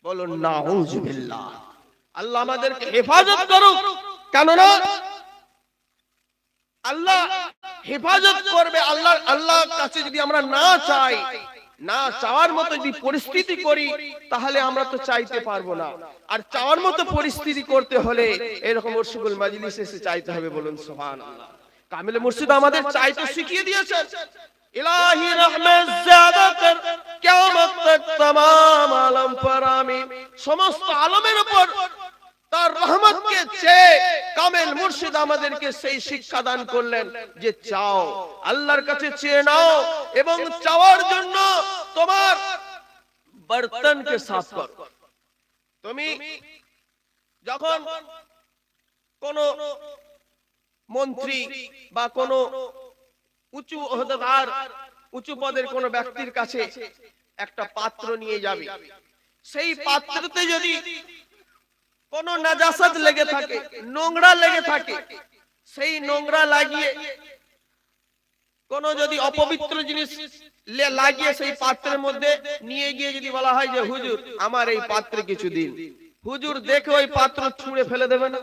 বলুন নাউযুবিল্লাহ। আল্লাহ আমাদেরকে হেফাজত করুক। কেননা আল্লাহ হেফাজত করবে। আল্লাহর কাছে যদি আমরা না চাই, না চাওয়ার মতো যদি পরিস্থিতি করি, তাহলে আমরা তো চাইতে পারবো না। আর চাওয়ার মতো পরিস্থিতি করতে হলে এরকম মুর্শিদুল মাজলিসে এসে চাইতে হবে। বলুন সুবহানাল্লাহ। কামিল মুর্শিদ আমাদের চাইতে শিখিয়ে দিয়েছেন। ইলাহি রহমত ज़्यादा कर কিয়ামত তক तमाम আলম पर आमीन। সমস্ত আলমের উপর তার রহমতকে চেয়ে কামেল মুর্শিদ আমাদেরকে সেই শিক্ষা দান করলেন যে চাও, আল্লাহর কাছে চেয়ে নাও, এবং চাওয়ার জন্য তোমার বর্তনকে সাফ করো। তুমি যখন কোন মন্ত্রী বা কোন উঁচু ওহদার, উঁচু পদের কোন ব্যক্তির কাছে একটা পাত্র নিয়ে যাবে, সেই পাত্রতে যদি কোন নাজাসাত লেগে থাকে, নোংরা লেগে থাকে, সেই নোংরা লাগিয়ে কোন যদি অপবিত্র জিনিস লাগিয়ে সেই পাত্রের মধ্যে নিয়ে গিয়ে যদি বলা হয় যে হুজুর আমার এই পাত্রে কিছু দিন, হুজুর দেখে ওই পাত্র ছুঁড়ে ফেলে দেবে না?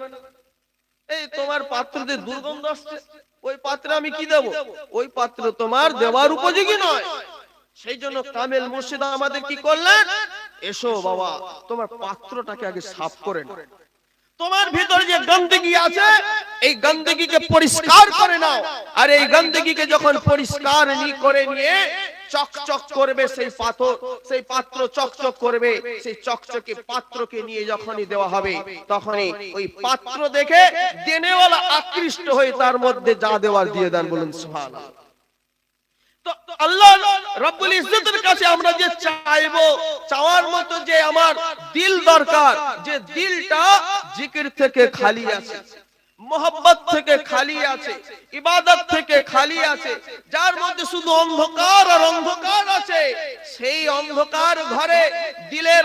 এই তোমার পাত্রতে দুর্গন্ধ আসছে, ওই পাত্রে আমি কি দেব? ওই পাত্র তোমার দেওয়ার উপযোগী নয়। সেই জন্য কামেল মুর্শিদ আমাদের কি করলেন? এসো বাবা, তোমার পাত্রটাকে আগে সাফ করে নাও। তোমার ভিতরে যে গন্দগি আছে, এই গন্দগিকে পরিষ্কার করে নাও। আর এই গন্দগিকে যখন পরিষ্কার করে নিয়ে চকচক করবে সেই পাত্র চকচক করবে, সেই চকচকে পাত্রকে নিয়ে যখনই দেওয়া হবে, তখনই ওই পাত্র দেখে দেনেওয়ালা আকৃষ্ট হয়ে তার মধ্যে যা দেওয়ার দিয়ে দেন। বলুন সুবহানাল্লাহ। তো আল্লাহ রব্বুল ইজ্জতের কাছে আমরা যে চাইবো, চাওয়ার মতো যে আমার দিল দরকার, যে দিলটা জিকির থেকে খালি আছে, मोहब्बत থেকে খালি আছে, ইবাদত থেকে খালি আছে, যার মধ্যে শুধু অন্ধকার আর অন্ধকার আছে, সেই অন্ধকার ঘরে, দিলের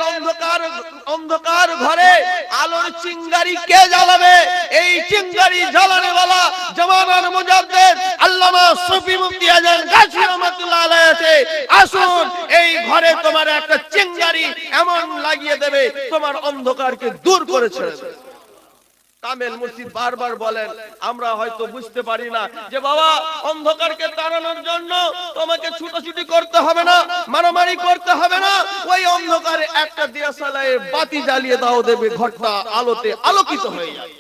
অন্ধকার ঘরে আলোর চিঙ্গারি কে জ্বালাবে? এই চিঙ্গারি জ্বালানে वाला জামানার মুজাদ্দিদ আল্লামা সুফি মুফতি আজম গাজী রহমাতুল্লাহ আলাইহি আছে। আসুন এই ঘরে তোমার একটা চিঙ্গারি এমন লাগিয়ে দেবে, তোমার অন্ধকারকে দূর করে ছেড়ে দেবে। কামেল মুর্শিদ বারবার বলেন, আমরা হয়তো বুঝতে পারি না যে বাবা অন্ধকারকে তাড়ানোর জন্য তোমাকে ছুটোছুটি করতে হবে না, মারামারি করতে হবে না, ওই অন্ধকারে একটা দিয়াশালায় বাতি জ্বালিয়ে দাও, দেবে ঘরটা আলোতে আলোকিত হয়ে যাবে।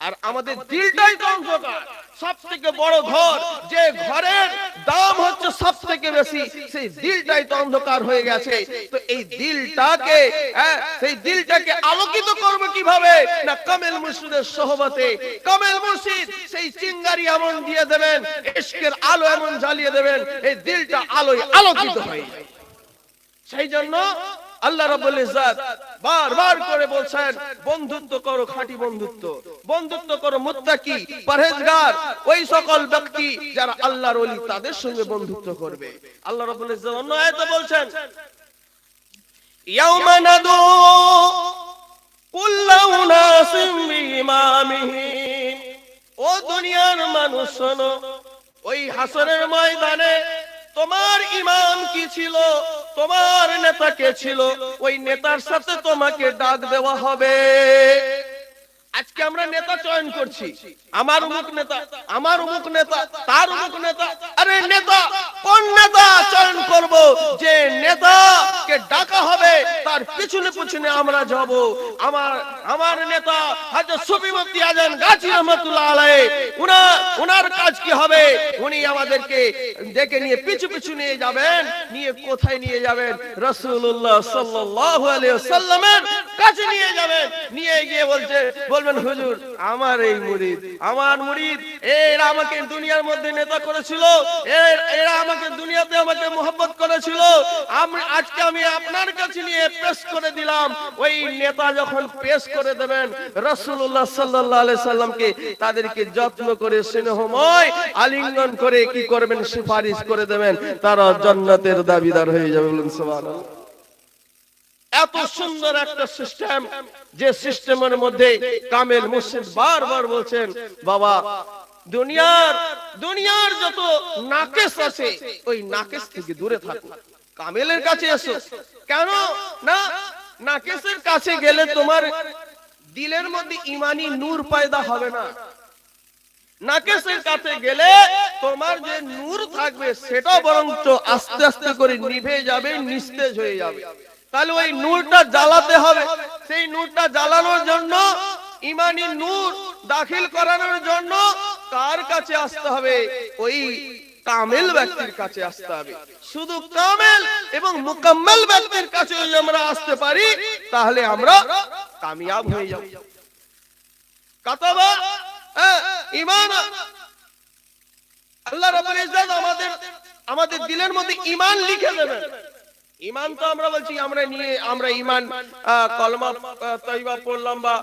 আর আমাদের দিলটাই তো অন্ধকার, সব থেকে বড় ঘর, যে ঘরের দাম হচ্ছে সব থেকে বেশি, সেই দিলটাই তো অন্ধকার হয়ে গেছে। তো এই দিলটাকে সেই দিলটাকে আলোকিত করবে কিভাবে? না কামেল মুর্শিদের সোহবতে। কামেল মুর্শিদ সেই চিঙ্গারি এমন দিয়ে দেবেন, ইশকের আলো এমন জ্বালিয়ে দেবেন, এই দিলটা আলোয় আলোকিত হয়ে যাবে। সেই জন্য আল্লাহ রাব্বুল ইজ্জত বারবার করে বলছেন, বন্ধুত্ব করো খাঁটি বন্ধুত্ব, বন্ধুত্ব করো মুত্তাকি পরহেজগার, ওই সকল ব্যক্তি যারা আল্লাহর ওলি, তাদের সঙ্গে বন্ধুত্ব করবে। আল্লাহ রাব্বুল ইজ্জত অন্য আয়াতে বলছেন, ইয়াউমা নাদু কুল্লু উনাসিম বিইমামিহিম। ও দুনিয়ার মানুষ শোনো, ওই হাসরের ময়দানে তোমার ইমাম কি ছিল, তোমার নেতা কে ছিল, ওই নেতার সাথে তোমাকে ডাক দেওয়া হবে। আজকে আমরা নেতা চয়ন করছি, আমার অমুক নেতা, আমার অমুক নেতা, তার অমুক নেতা। আরে নেতা কোন নেতা চয়ন করব? যে নেতাকে ডাকা হবে তার পিছনে পিছনে আমরা যাব। আমার নেতা হযরত সুফি মুফতি আজম গাজী রহমাতুল্লাহ আলাইহি, উনার কাজ কি হবে? উনি আমাদেরকে ডেকে নিয়ে পিছু পিছু নিয়ে যাবেন। নিয়ে কোথায় নিয়ে যাবেন? রাসূলুল্লাহ সাল্লাল্লাহু আলাইহি ওয়াসাল্লামের কাছে নিয়ে যাবেন। নিয়ে গিয়ে বলবেন, হুজুর আমার এই মুরিদ, আমার মুরিদ, এরা আমাকে দুনিয়ার মধ্যে নেতা করেছিল, এরা আমাকে দুনিয়াতে আমাকে মোহব্বত করেছিল, আজকে আমি আপনার কাছে নিয়ে পেশ করে দিলাম। ওই নেতা যখন পেশ করে দেবেন রাসূলুল্লাহ সাল্লাল্লাহু আলাইহি সাল্লামকে, তাদেরকে যত্ন করে স্নেহময় আলিঙ্গন করে কি করবেন? সুপারিশ করে দেবেন, তারা জান্নাতের দাবিদার হয়ে যাবে। বলুন সুবহানাল্লাহ। এত সুন্দর একটা সিস্টেম, যে সিস্টেমের মধ্যে কামেল মুর্শিদ বারবার বলছেন, বাবা দুনিয়ার যত নাকেস আছে, ওই নাকেস থেকে দূরে থাকো, কামেলের কাছে এসো। কেন না? নাকেসের কাছে গেলে তোমার দিলের মধ্যে ঈমানি নূর পয়দা হবে না। নাকেসের কাছে গেলে তোমার যে নূর থাকবে সেটা বরঞ্চ আস্তে আস্তে করে নিভে যাবে, নিস্তেজ হয়ে যাবে। তাহলে ওই নূরটা জ্বালাতে হবে। সেই নূরটা জ্বালানোর জন্য, ঈমানি নূর দাখিল করানোর জন্য কার কাছে আসতে হবে? ওই কামেল ব্যক্তির কাছে আসতে হবে। শুধু কামেল এবং মুকাম্মাল ব্যক্তির কাছে যদি আমরা আসতে পারি, তাহলে আমরা কামিয়াব হয়ে যাব। কাতাবা ঈমান, আল্লাহ রাব্বুল ইজ্জত আমাদের দিলের মধ্যে ঈমান লিখে দেবেন। ঈমান তো আমরা বলছি, আমরা ঈমান কলমা তাইবা পড়লাম বা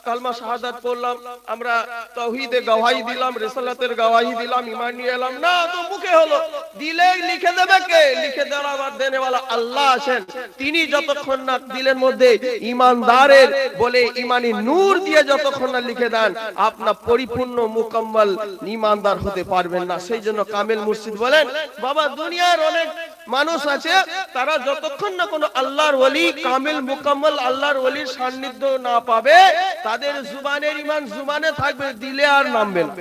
কলমা শাহাদাত পড়লাম, আমরা তাওহীদে গওয়াহি দিলাম, রিসালাতের গওয়াহি দিলাম, ঈমান নিয়ে এলাম না, তো মুখে হলো। দিলে লিখে দেবে কে? লিখে দেওয়ার দেনেওয়ালা আল্লাহ আছেন। তিনি যতক্ষণ না দিলের মধ্যে ঈমানদারের বলে ঈমানি নূর দিয়ে যতক্ষণ না লিখে দেন, আপনার পরিপূর্ণ মুকাম্মাল ঈমানদার হতে পারবেন না। সেই জন্য কামেল মুর্শিদ বলেন, বাবা দুনিয়ার অনেক মানুষ আছে, তারা যতক্ষণ না কোনো আল্লাহর ওলি, কামিল মুকাম্মাল আল্লাহর ওলির সান্নিধ্য না পাবে, তাদের জুবানের ঈমান জুবানে থাকবে, দিলে আর নামবে না।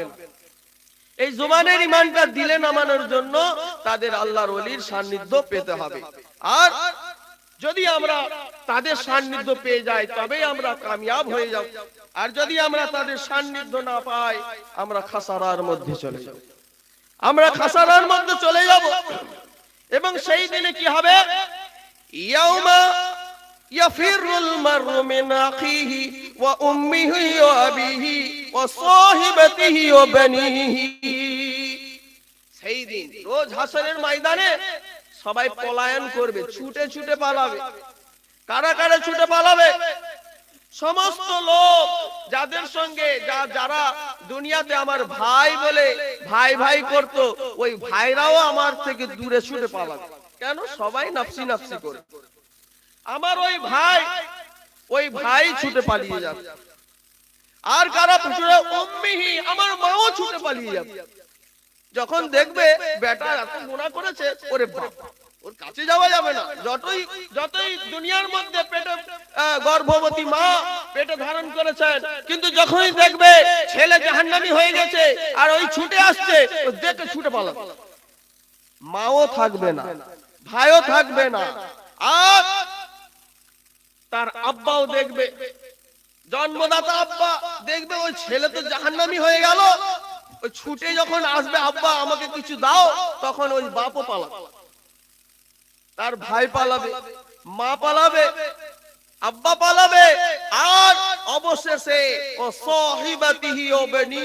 এই জুবানের ঈমানটা দিলে নামানোর জন্য তাদের আল্লাহর ওলির সান্নিধ্য পেতে হবে। আর যদি আমরা তাদের সান্নিধ্য পেয়ে যাই, তবেই আমরা কামিয়াব হয়ে যাব। আর যদি আমরা তাদের সান্নিধ্য না পাই, আমরা খাসারার মধ্যে চলে যাব, আমরা খাসারার মধ্যে চলে যাব। এবং সেই দিনে কি হবে? ইয়াউমা ইয়াফিরুল মারউ মিন আখিহি ওয়া উম্মিহি ওয়া আবিহি ওয়া সাহিবাতিহি ওয়া বানিহি। সেই দিন রোজ হাসরের ময়দানে সবাই পলায়ন করবে, ছুটে ছুটে পালাবে। কারা কারা ছুটে পালাবে? সমস্ত লোক যাদের সঙ্গে যারা দুনিয়াতে আমার ভাই বলে ভাই ভাই করত, ওই ভাইরাও আমার থেকে দূরে ছুটে পালাবে। কেন? সবাই নাফসি নাফসি করে। আমার ওই ভাই ছুটে পালিয়ে যাবে। আর কারা? উম্মিহি, আমার মাও ছুটে পালিয়ে যাবে। যখন দেখবে বেটা এত গুনাহ করেছে, ওরে বাপ ওর কাছে যাওয়া যাবে না। যতই যতই দুনিয়ার মধ্যে পেটে গর্ভবতী মা পেটে ধারণ করেছেন, কিন্তু যখনই দেখবে ছেলে জাহান্নামী হয়ে গেছে আর ওই ছুটে আসছে, ও দেখে ছুটে পালাবে। মাও থাকবে না, ভাইও থাকবে না, আর তার আব্বাও দেখবে, জন্মদাতা আব্বা দেখবে ওই ছেলে তো জাহান্নামী হয়ে গেল, ওই ছুটে যখন আসবে আব্বা আমাকে কিছু দাও, তখন ওই বাপও পালাবে, তার ভাই পালাবে, মা পালাবে, আব্বা পালাবে, আর অবশেষে ও সাহিবাতিহি ও বনি,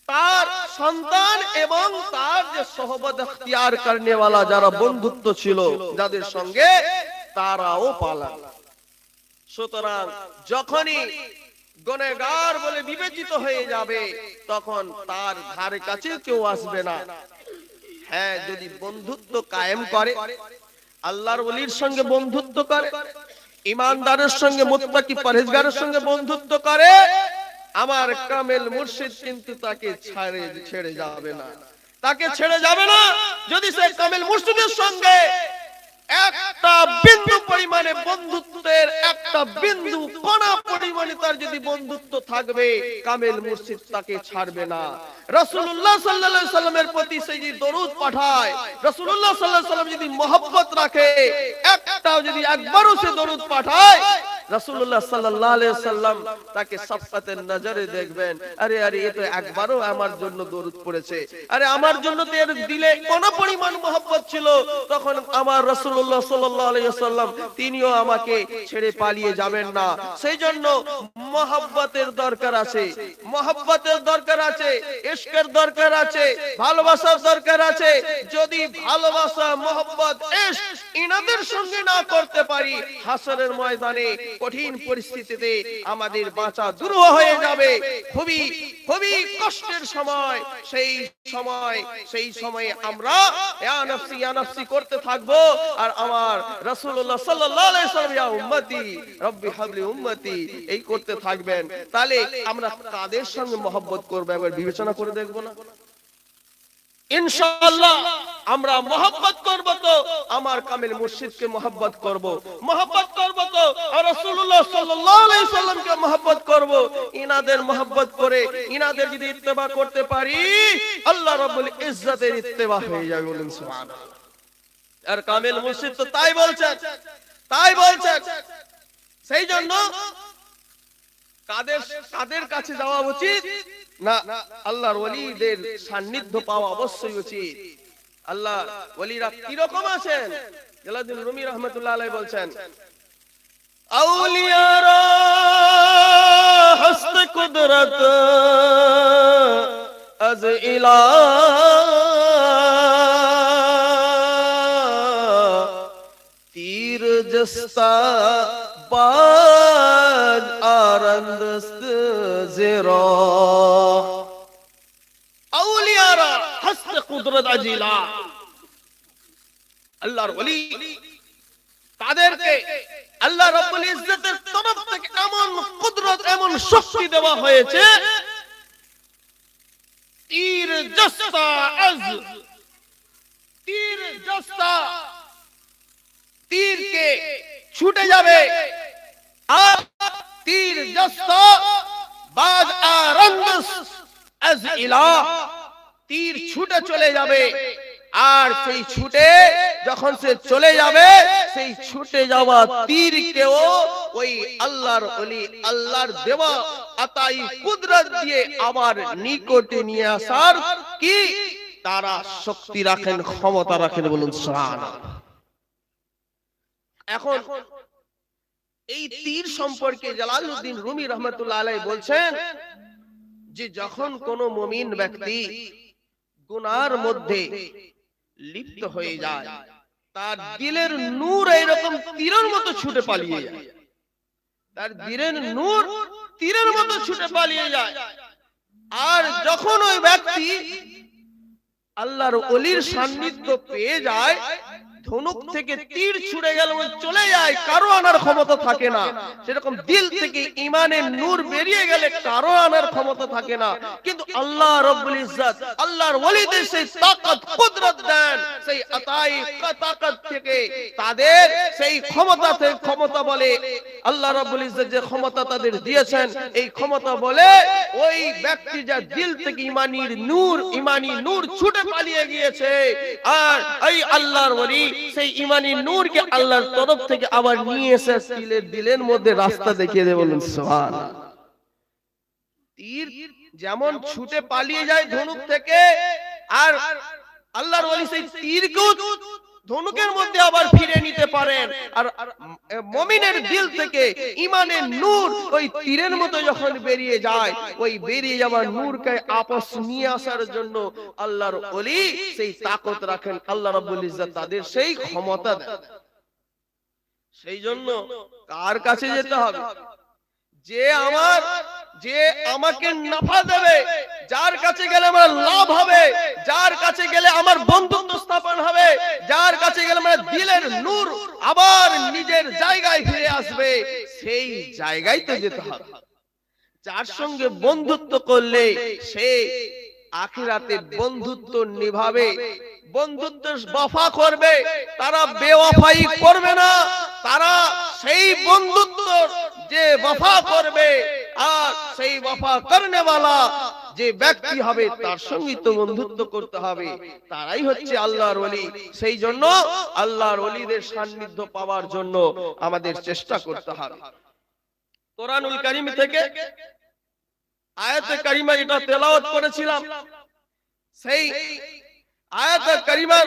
তার সন্তান এবং তার যে সোহবত ইখতিয়ার করনে वाला যারা বন্ধুত্ব ছিল যাদের সঙ্গে, তারাও পালাবে। সুতরাং যখনই গুনাহগার বলে বিবেচিত হয়ে যাবে, তখন তার ধারে কাছে কেউ আসবে না। হ্যাঁ, যদি বন্ধুত্ব কায়েম করে, আল্লাহর ওলির সঙ্গে বন্ধুত্ব করে, ইমানদারের সঙ্গে, মুত্তাকি পরহেজগারের সঙ্গে বন্ধুত্ব করে, আমার কামেল মুর্শিদ কিন্তু তাকে ছেড়ে যাবে না, তাকে ছেড়ে যাবে না। যদি সে কামেল মুর্শিদের সঙ্গে একটা বিন্দু পরিমাণে বন্ধুত্বের একটা বিন্দু কণা পরিমাণে তার যদি বন্ধুত্ব থাকবে, কামেল মুর্শিদ তাকে ছাড়বে না। রাসূলুল্লাহ সাল্লাল্লাহু আলাইহি সাল্লামের প্রতি সে যদি দরুদ পাঠায়, রাসূলুল্লাহ সাল্লাল্লাহু আলাইহি সাল্লাম যদি মহব্বত রাখে, একটাও যদি একবারও সে দরুদ পাঠায়, রাসূলুল্লাহ সাল্লাল্লাহু আলাইহি সাল্লাম তাকে সাফাতের নজরে দেখবেন, আরে আরে এ তো একবারও আমার জন্য দরুদ পড়েছে, আরে আমার জন্য তো এর দিলে কোন পরিমাণ মহব্বত ছিল, তখন আমার রাসূলুল্লাহ সাল্লাল্লাহু আলাইহি সাল্লাম তিনিও আমাকে ছেড়ে পালিয়ে যাবেন না। সেই জন্য মহব্বতের দরকার আছে, মহব্বতের দরকার আছে, ইশকের দরকার আছে, ভালোবাসার দরকার আছে। যদি ভালোবাসা, মহব্বত, ইশক ইনাদের সঙ্গে না করতে পারি, হাসরের ময়দানে কঠিন পরিস্থিতিতে আমাদের বাঁচা দুরূহ হয়ে যাবে। খুবই খুবই কষ্টের সময়, সেই সময়ে আমরা ইয়া নাফসি করতে থাকবো, আর আমার রাসূলুল্লাহ সাল্লাল্লাহু আলাইহি ওয়াসাল্লাম ইয়া উম্মতি রব্বি হাবলি উম্মতি এই করতে থাকবেন। তাহলে আমরা কাদের সঙ্গে মহব্বত করব একবার বিবেচনা করে দেখব না? ইনশাআল্লাহ আমরা মহব্বত করব তো আমার কামেল মুর্শিদকে মহব্বত করব, মহব্বত করব তো রাসূলুল্লাহ সাল্লাল্লাহু আলাইহি সাল্লামকে মহব্বত করব। ইনাদের মহব্বত করে ইনাদের যদি ইত্তেবা করতে পারি, আল্লাহ রাব্বুল ইজ্জতের ইত্তেবা হয়ে যাবে। বলুন সুবহানাল্লাহ। আর কামেল মুর্শিদ তো তাই বলছেন, তাই বলছেন। সেই জন্য কাদের কাছে যাওয়া উচিত না? আল্লাহর ওলিদের সান্নিধ্য পাওয়া অবশ্যই উচিত। আল্লাহ ওলিরা কি রকম আছেন? জালালউদ্দিন রুমি রাহমাতুল্লাহ আলাইহি বলছেন, আউলিয়ারা হস্ত কুদরত আজ ইলাহ तीर जस्ता बाज आरंदस्त ज़ेरा औलियारा हस्त कुदरत अजिला। আল্লাহর ওলি তাদেরকে আল্লাহ রাব্বুল ইজ্জতের তরফ থেকে এমন কুদরত, এমন শক্তি দেওয়া হয়েছে, তীর জস্তা আজ, তীর জস্তা तीर के छूटे जावे, আর तीर जस्ता बाज आरंदस अज इलाह, तीर छूटे चले जावे, আর সেই ছুটে যখন সে চলে যাবে, সেই ছুটে যাওয়া তীর কেও ওই আল্লাহর ওলি আল্লাহর দেওয়া আতাই কুদরত দিয়ে আবার নিকটে নিয়ে আসার কি তারা শক্তি রাখেন, ক্ষমতা রাখেন। বলুন সুবহানাল্লাহ। এখন এই তীর সম্পর্কে জালালউদ্দিন রুমি রাহমাতুল্লাহ আলাইহি বলছেন যে যখন কোন মুমিন ব্যক্তি গুনার মধ্যে লিপ্ত হয়ে যায়, তার দিলের নূর এরকম তীরের মতো ছুটে পালিয়ে যায়, তার দিলের নূর তীরের মতো ছুটে পালিয়ে যায়। আর যখন ওই ব্যক্তি আল্লাহর ওলির সান্নিধ্য পেয়ে যায়, ধনুক থেকে তীর ছুড়ে গেলে চলে যায়, কারো আনার ক্ষমতা থাকে না। সেরকম দিল থেকে ঈমানের নূর বেরিয়ে গেলে কারো আনার ক্ষমতা থাকে না। কিন্তু আল্লাহ রাব্বুল ইজ্জত আল্লাহর ওলিদের সেই তাকত কুদরত দেন, সেই আতাই তাকত থেকে তাদের সেই ক্ষমতা বলে আল্লাহ রাব্বুল ইজ্জত যে ক্ষমতা তাদের দিয়েছেন, এই ক্ষমতা বলে ওই ব্যক্তি যা দিল থেকে ঈমানি নূর ছুটে পালিয়ে গিয়েছে, আর এই আল্লাহর ওলি সেই ঈমানি নূরকে আল্লাহর তরফ থেকে আবার নিয়ে এসে দিলের মধ্যে রাস্তা দেখিয়ে দেয়। বলুন সুবহানাল্লাহ। তীর যেমন ছুটে পালিয়ে যায় ধনুক থেকে, আর আল্লাহর ওলি সেই তীরকেও ধনুকের মধ্যে আবার ফিরে নিতে পারেন। আর মুমিনের দিল থেকে ঈমানের নূর ওই তীরের মতো যখন বেরিয়ে যায়, ওই বেরিয়ে যাওয়ার নূরকে আপস নিয়ে আসার জন্য আল্লাহর ওলি সেই তাকত রাখেন। আল্লাহ রাব্বুল ইজ্জত তাদের সেই ক্ষমতা দেন। সেই জন্য কার কাছে যেতে হবে? যে আমাকে নাফা দেবে, যার কাছে গেলে আমার লাভ হবে, যার কাছে গেলে আমার বন্ধুত্ব স্থাপন হবে, যার কাছে গেলে আমার দিলের নূর আবার নিজের জায়গায় ফিরে আসবে, সেই জায়গায় তো যেতে হবে। যার সঙ্গে বন্ধুত্ব করলে সে আখিরাতে বন্ধুত্ব নিভাবে, বন্ধুত্ব বফা করবে, তারা বেওয়াফাই করবে না। তারা সেই বন্ধুত্ব যে বফা করবে, আর সেই বফা করনে वाला যে ব্যক্তি হবে তার সঙ্গে তো বন্ধুত্ব করতে হবে, তারাই হচ্ছে আল্লাহর ওলি। সেই জন্য আল্লাহর ওলিদের সান্নিধ্য পাওয়ার জন্য আমাদের চেষ্টা করতে হবে। কোরআনুল কারীম থেকে আয়াতে কারিমা যেটা তেলাওয়াত করেছিলাম, সেই আয়াতে কারিমা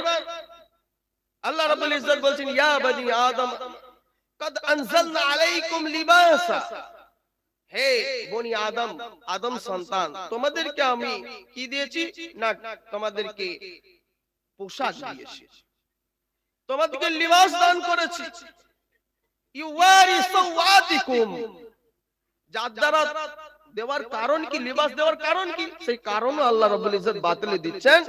আল্লাহ রাব্বুল ইজ্জত বলছেন, ইয়া বনি আদম কদ আনজালনা আলাইকুম লিবাসা, হে বনি আদম, আদম সন্তান, তোমাদেরকে আমি কি দিয়েছি? না, তোমাদেরকে পোশাক দিয়েছি, তোমাদেরকে লিবাস দান করেছি। ইউওয়ারি সাওয়াতিকুম, যার দ্বারা দেওয়ার কারণ কি, লিবাস দেওয়ার কারণ কি, সেই কারণও আল্লাহ রাব্বুল ইজ্জত বাতলে দিচ্ছেন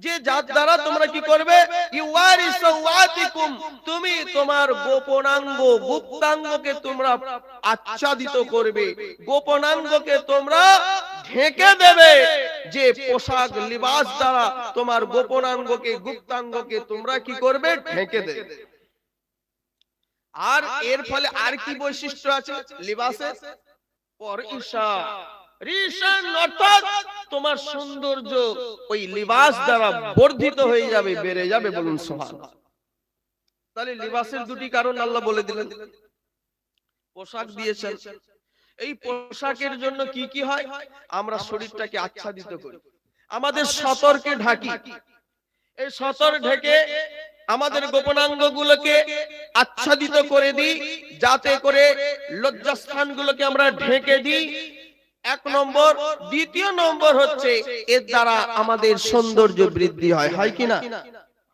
যে যার দ্বারা তোমরা কি করবে? ইউওয়ারি সাওয়াতিকুম, তুমি তোমার গোপনাঙ্গ গুপ্তাঙ্গকে তোমরা আচ্ছাদিত করবে, গোপনাঙ্গকে তোমরা ঢেকে দেবে। যে পোশাক লিবাস দ্বারা তোমার গোপনাঙ্গকে গুপ্তাঙ্গকে তোমরা কি করবে? ঢেকে দেবে। আর এর ফলে আর কি বৈশিষ্ট্য আছে লিবাসের? অর্থাৎ তোমার সৌন্দর্য ওই লিবাস দ্বারা বর্ধিত হয়ে যাবে, বেড়ে যাবে। বলুন সুবহানাল্লাহ। তাহলে লিবাসের দুটি কারণ আল্লাহ বলে দিলেন, পোশাক দিয়েছেন। এই পোশাকের জন্য কি কি হয়? আমরা শরীরটাকে আচ্ছাদিত করি, আমাদের সতর্কে ঢাকি, এই সতর ঢেকে আমাদের গোপনাঙ্গগুলোকে আচ্ছাদিত করে দিই, যাতে করে লজ্জাস্থানগুলোকে আমরা ঢেকে দিই। এক নম্বর। দ্বিতীয় নম্বর হচ্ছে এর দ্বারা আমাদের সৌন্দর্য বৃদ্ধি হয়, হয় কি না?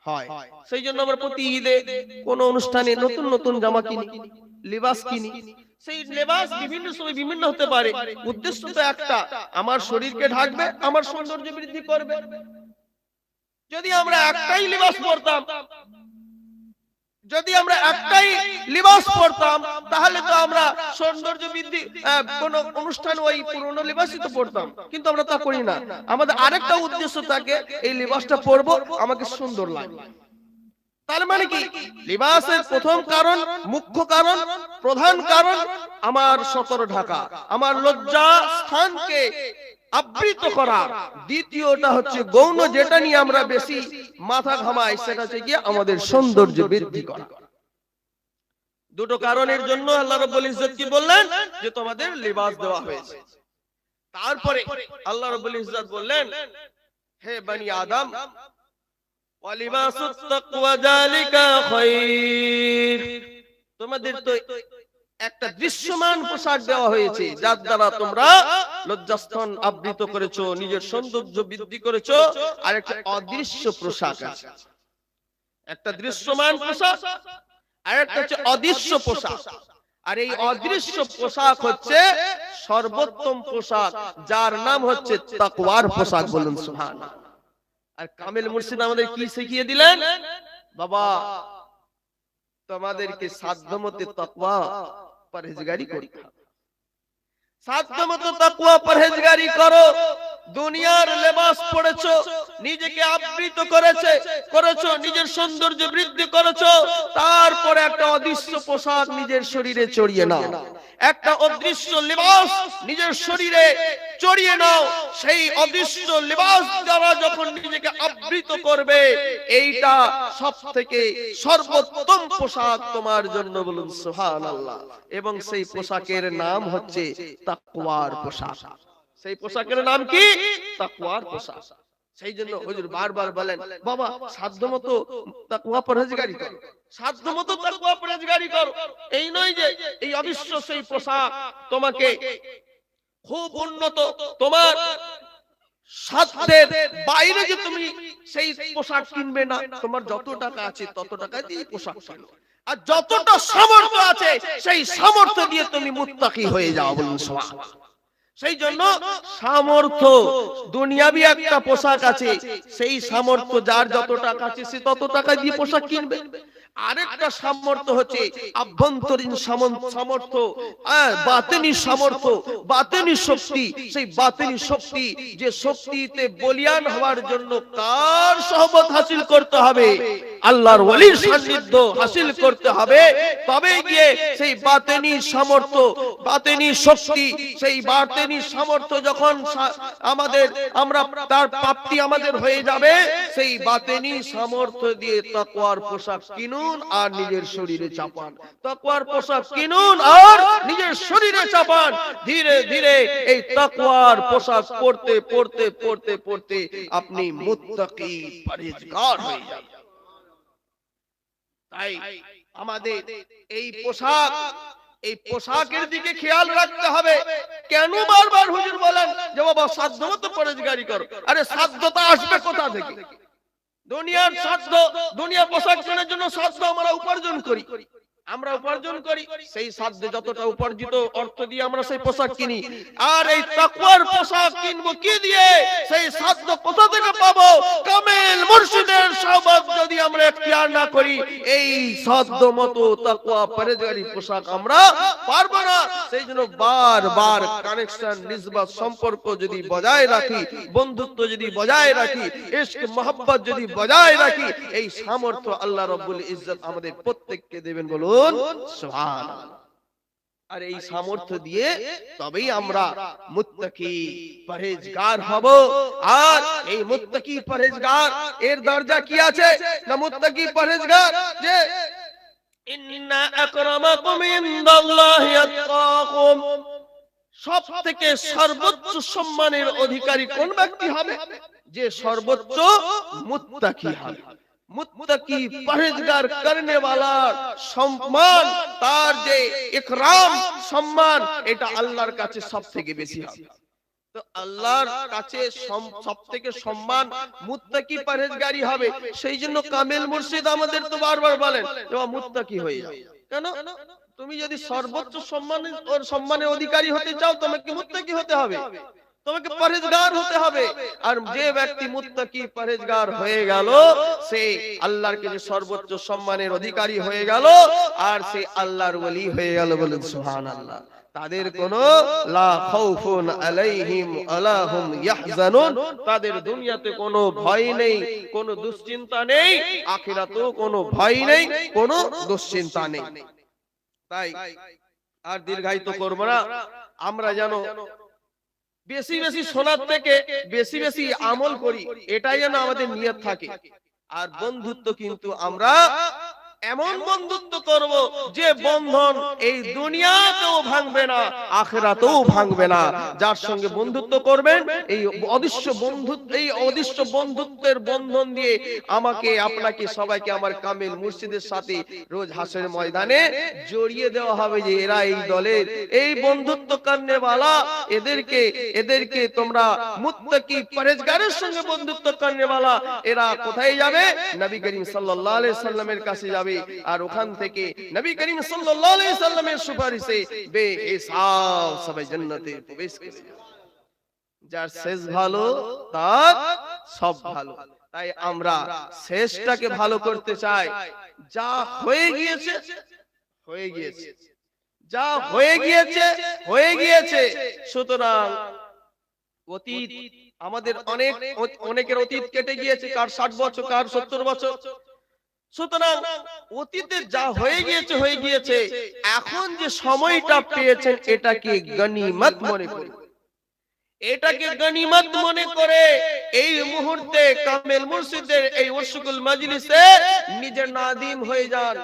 হয়। সেই জন্য আমরা প্রতি ঈদে কোন অনুষ্ঠানে নতুন নতুন জামা কিনি, লিবাস কিনি। সেই লিবাস বিভিন্ন সময় বিভিন্ন হতে পারে, উদ্দেশ্য তো একটা, আমার শরীরকে ঢাকবে, আমার সৌন্দর্য বৃদ্ধি করবে। যদি আমরা একটাই লিবাস পরতাম, তাহলে তো আমরা সৌন্দর্য বৃদ্ধি কোন অনুষ্ঠান ওই পুরনো লিবাসই তো পরতাম, কিন্তু আমরা তা করি না। আমাদের আরেকটা উদ্দেশ্য থাকে, এই লিবাসটা পরবো, আমাকে সুন্দর লাগবে। তার মানে কি? লিবাসের প্রথম কারণ, মুখ্য কারণ, প্রধান কারণ আমার সতর ঢাকা, আমার লজ্জা স্থানকে আবৃত করা। দ্বিতীয়টা হচ্ছে গৌণ, যেটা নিয়ে আমরা বেশি মাথা ঘামাই, সেটা হচ্ছে গিয়ে আমাদের সৌন্দর্য বৃদ্ধি করা। দুটো কারণের জন্য আল্লাহ রাব্বুল ইজ্জত কি বললেন? যে তোমাদের লিবাস দেওয়া হয়েছে। তারপরে আল্লাহ রাব্বুল ইজ্জত বললেন, হে বনি আদম, ওয়া লিবাসুত তাকওয়া যালিকা খায়র, তোমাদের তো একটা দৃশ্যমান পোশাক দেওয়া হয়েছে, যার দ্বারা তোমরা লজ্জাস্থান আবৃত করেছো, নিজের সৌন্দর্য বৃদ্ধি করেছো। আর একটা অদৃশ্য পোশাক আছে, একটা দৃশ্যমান পোশাক আর একটা হচ্ছে অদৃশ্য পোশাক। আর এই অদৃশ্য পোশাক হচ্ছে সর্বোত্তম পোশাক, যার নাম হচ্ছে তাকওয়ার পোশাক। বলুন সুবহানাল্লাহ। আর কামেল মুর্শিদ আমাদের কি শিখিয়ে দিলেন? বাবা তোমাদেরকে সাধ্যমতো তাকওয়া পরহেজগারি করতে হবে, সাধ্যমতো তাকওয়া পরহেজগারি করো। দুনিয়ার লেবাস পড়েছো, নিজেকে আবৃত করেছো, নিজের সৌন্দর্য বৃদ্ধি করেছো, তারপরে একটা অদৃশ্য পোশাক নিজের শরীরে চড়িয়ে নাও, একটা অদৃশ্য লেবাস নিজের শরীরে চড়িয়ে নাও। সেই অদৃশ্য লেবাস দ্বারা যখন নিজেকে আবৃত করবে, এইটা সবথেকে সর্বোত্তম পোশাক তোমার জন্য, বলুন সুবহানাল্লাহ। এবং সেই পোশাকের নাম হচ্ছে তাকওয়ার পোশাক। সেই পোশাকের নাম কি? তাকওয়ার পোশাক। সেই জন্য হুজুর বারবার বলেন, বাবা সাধ্যমতো তাকওয়া পরহেজগারি করো, সাধ্যমতো তাকওয়া পরহেজগারি করো। এই নয় যে এই অবিশ্ব সেই পোশাক তোমাকে খুব উন্নত, তোমার সাধ্যের বাইরে যে তুমি সেই পোশাক কিনবে না। তোমার যত টাকা আছে তত টাকা দিয়ে পোশাক কিনো, আর যতটা সামর্থ্য আছে সেই সামর্থ্য দিয়ে তুমি মুত্তাকি হয়ে যাও, বলুন সুবহানাল্লাহ। সেই জন্য সামর্থ্য, দুনিয়াবি একটা পোশাক আছে, সেই সামর্থ্য যার যত টাকা আছে সে তত টাকা দিয়ে পোশাক কিনবে। আরেকটা সামর্থ্য হচ্ছে আভ্যন্তরীণ সামর্থ্য, বাতিনি সামর্থ্য, বাতিনি শক্তি। সেই বাতিনি শক্তি, যে শক্তিতে বলিয়ান হওয়ার জন্য কার সহবত হাসিল করতে হবে? আল্লাহর ওলির সান্নিধ্য হাসিল করতে হবে। তবে গিয়ে সেই বাতিনি সামর্থ্য, বাতিনি শক্তি, সেই বাতিনি সামর্থ্য যখন আমরা তার প্রাপ্তি আমাদের হয়ে যাবে, সেই বাতিনি সামর্থ্য দিয়ে তাকওয়ার পোশাক কিনুন আর নিজের শরীরে চাপান। তাকওয়ার পোশাক কিনুন আর নিজের শরীরে চাপান। ধীরে ধীরে এই তাকওয়ার পোশাক পরতে পরতে পরতে পরতে আপনি মুত্তাকি পরহেজগার হয়ে যাবেন। তাই আমাদের এই পোশাক, এই পোশাকের দিকে খেয়াল রাখতে হবে। কেন বারবার হুজুর বলেন যে বাবা সাধ্যমতো পরহেজগারি করো? আরে সাধ্যটা আসবে কোথা থেকে? দুনিয়ার সাধ্য, দুনিয়া পোশাক কেনার জন্য সাধ্য আমরা উপার্জন করি, সেই সাধ্যে যতটা উপার্জিত অর্থ দিয়ে আমরা সেই পোশাক কিনি। আর এই তাকওয়ার পোশাক কিনবো কি দিয়ে? সেই সাধ্য কোথা থেকে পাবো? কামেল মুর্শিদের সহবত যদি আমরা ইখতিয়ার না করি, এই সাধ্য মতো তাকওয়া পরহেজগারি পোশাক আমরা পারবো না। সেই জন্য বারবার কানেকশন, নিসবত, সম্পর্ক যদি বজায় রাখি, বন্ধুত্ব যদি বজায় রাখি, ইশক মোহাব্বত যদি বজায় রাখি, এই সামর্থ্য আল্লাহ রাব্বুল ইজ্জত আমাদের প্রত্যেককে দেবেন, বলুন সুবহানাল্লাহ। আর এই সামর্থ্য দিয়ে তবেই আমরা মুত্তাকি পরহেজগার হব। আর এই মুত্তাকি পরহেজগার এর দরজা কি আছে? না মুত্তাকি পরহেজগার যে ইন্না আকরামাকুম ইনদাল্লাহি আতকাকুম, সবথেকে সর্বোচ্চ সম্মানের অধিকারী কোন ব্যক্তি হবে? যে সর্বোচ্চ মুত্তাকি হবে। মুত্তাকি পরহেজগার করনে ওয়ালার সম্মান, তার যে ইকরাম, সম্মান, এটা আল্লাহর কাছে সবথেকে বেশি হবে। তো আল্লাহর কাছে সবথেকে সম্মান মুত্তাকি পরহেজগারি হবে। সেই জন্য কামেল মুর্শিদ আমাদের তো বারবার বলেন যে মুত্তাকি হয়ে যাও। কেন? তুমি যদি সর্বোচ্চ সম্মানের অধিকারী হতে চাও, তোমাকে মুত্তাকি হতে হবে, তোমাকে পরহেজগার হতে হবে। আর যে ব্যক্তি মুত্তাকি পরহেজগার হয়ে গেল, সে আল্লাহর কাছে সর্বোচ্চ সম্মানের অধিকারী হয়ে গেল, আর সে আল্লাহর ওলি হয়ে গেল, বলুন সুবহানাল্লাহ। তাদের কোনো লা খাউফুন আলাইহিম ওয়ালা হুম ইয়াহজানুন, তাদের দুনিয়াতে কোনো ভয় নেই, কোনো দুশ্চিন্তা নেই, আখিরাতেও কোনো ভয় নেই, কোনো দুশ্চিন্তা নেই। তাই আর দীর্ঘায়িত করব না, আমরা যেন বেশি বেশি শোনার থেকে বেশি বেশি আমল করি, এটাই যেন আমাদের নিয়ত থাকে। আর বন্ধুত্ব কিন্তু আমরা এমন বন্ধুত্ব করব যে বন্ধন এই দুনিয়াতেও ভাঙবে না, আখিরাতেও ভাঙবে না। যার সঙ্গে বন্ধুত্ব করবেন, এই অদৃশ্য বন্ধুত্বের বন্ধন দিয়ে আমাকে, আপনাকে, সবাইকে আমার কামেল মুর্শিদের সাথে রোজ হাসরের ময়দানে জড়িয়ে দেওয়া হবে যে এরা এই দলের, এই বন্ধুত্ব করনে ওয়ালা, এদেরকে তোমরা মুত্তাকি পরহেজগারের সঙ্গে বন্ধুত্ব করনে ওয়ালা। এরা কোথায় যাবে? নবী করিম সাল্লাল্লাহু আলাইহি সাল্লামের কাছে যাবে, আর ওখান থেকে নবী করিম সাল্লাল্লাহু আলাইহি সাল্লামের সুপারিশে বেহিসাব সবাই জান্নাতে প্রবেশ করে যাবে। যার শেষ ভালো তার সব ভালো। তাই আমরা শেষটাকে ভালো করতে চাই। যা হয়ে গিয়েছে হয়ে গিয়েছে, যা হয়ে গিয়েছে হয়ে গিয়েছে। সুতরাং অতীত আমাদের অনেকের অতীত কেটে গিয়েছে, কার 60 বছর, কার 70 বছর। সুতরাং অতীতে যা হয়ে গিয়েছে হয়ে গিয়েছে। এখন যে সময়টা পেয়েছেন এটাকে গনিমত মনে করুন, এটাকে গনিমত মনে করে এই মুহূর্তে কামেল মুর্শিদের এই ওয়াসকুল মাজলিসে নিজে নাদিম হয়ে যান,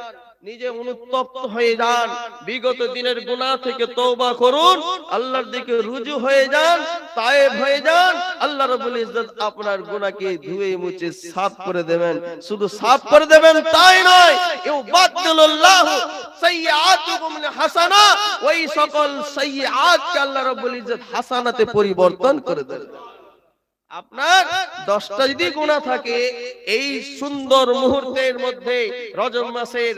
নিজে অনুতপ্ত হয়ে যান, বিগত দিনের গুনাহ থেকে তওবা করুন, আল্লাহর দিকে রুজু হয়ে যান, তায়েব হয়ে যান। আল্লাহ রাব্বুল ইজ্জত আপনার গুনাহকে ধুয়ে মুছে সাফ করে দেবেন। শুধু সাফ করে দেবেন তাই নয়, ইউবাদদিলুল্লাহু সাইয়্যাতুকুম হাসানা, ওই সকল সাইয়্যাতকে আল্লাহ রাব্বুল ইজ্জত হাসানাতে পরিবর্তন করে দেবেন। আপনার 10টা যদি গুনাহ থাকে এই সুন্দর মুহূর্তের মধ্যে, রজব মাসের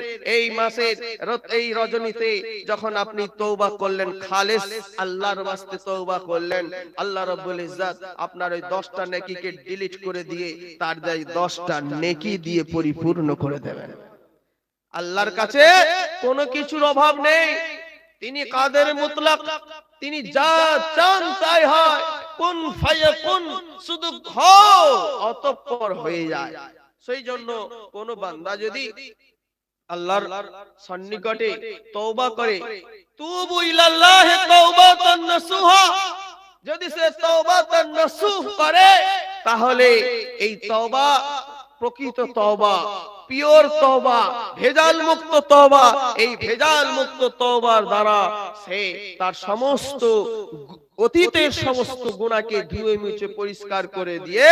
এই রজনীতে যখন আপনি তওবা করলেন, খালেস আল্লাহর ওয়াস্তে তওবা করলেন, আল্লাহ রাব্বুল ইজ্জত আপনার ওই 10টা নেকিকে ডিলিট করে দিয়ে তার এই 10টা নেকি দিয়ে পরিপূর্ণ করে দেবেন। আল্লাহর কাছে কোনো কিছুর অভাব নেই, তিনি কাদের মুতলাক, তিনি যা চান তাই হয়। কুন ফায়াকুন, শুধু হও অতঃপর হয়ে যায়। সেই জন্য কোন বান্দা যদি আল্লাহর সন্নিকটে তওবা করে, তুবু ইলাল্লাহি তাওবাতান নাসুহা, যদি সে তাওবাতান নাসুহ করে তাহলে এই তওবা প্রকৃত তওবা, পিওর তওবা, ভেজাল মুক্ত তওবা। এই ভেজাল মুক্ত তওবার দ্বারা সে তার সমস্ত অতীতের সমস্ত গুনাহকে ধুয়ে মুছে পরিষ্কার করে দিয়ে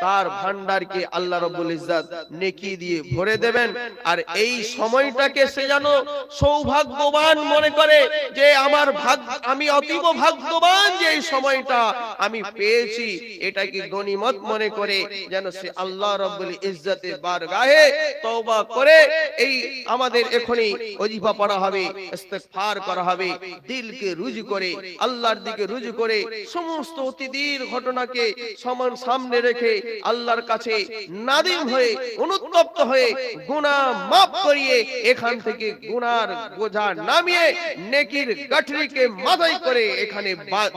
তার ভান্ডারকে আল্লাহ রাব্বুল ইজ্জত নেকি দিয়ে ভরে দেবেন। আর এই সময়টাকে সে যেন সৌভাগ্যবান মনে করে যে আমার আমি অতীব ভাগ্যবান যে এই সময়টা আমি পেয়েছি, এটাকে গনিমত মনে করে যেন সে আল্লাহ রাব্বুল ইজ্জতের বারগাহে তওবা করে। এই আমাদের এখনই ওজিফা পড়া হবে, ইস্তিগফার করা হবে, দিলকে রুজু করে আল্লাহর দিকে রুজু করে সমস্ত অতীতের ঘটনাকে সমান সামনে রেখে আল্লাহর কাছে নাদিম হয়ে অনুতপ্ত হয়ে গুনাহ মাফ করিয়ে এখান থেকে গুনার বোঝা নামিয়ে নেকির গাঠরিকে মাথায় করে এখানে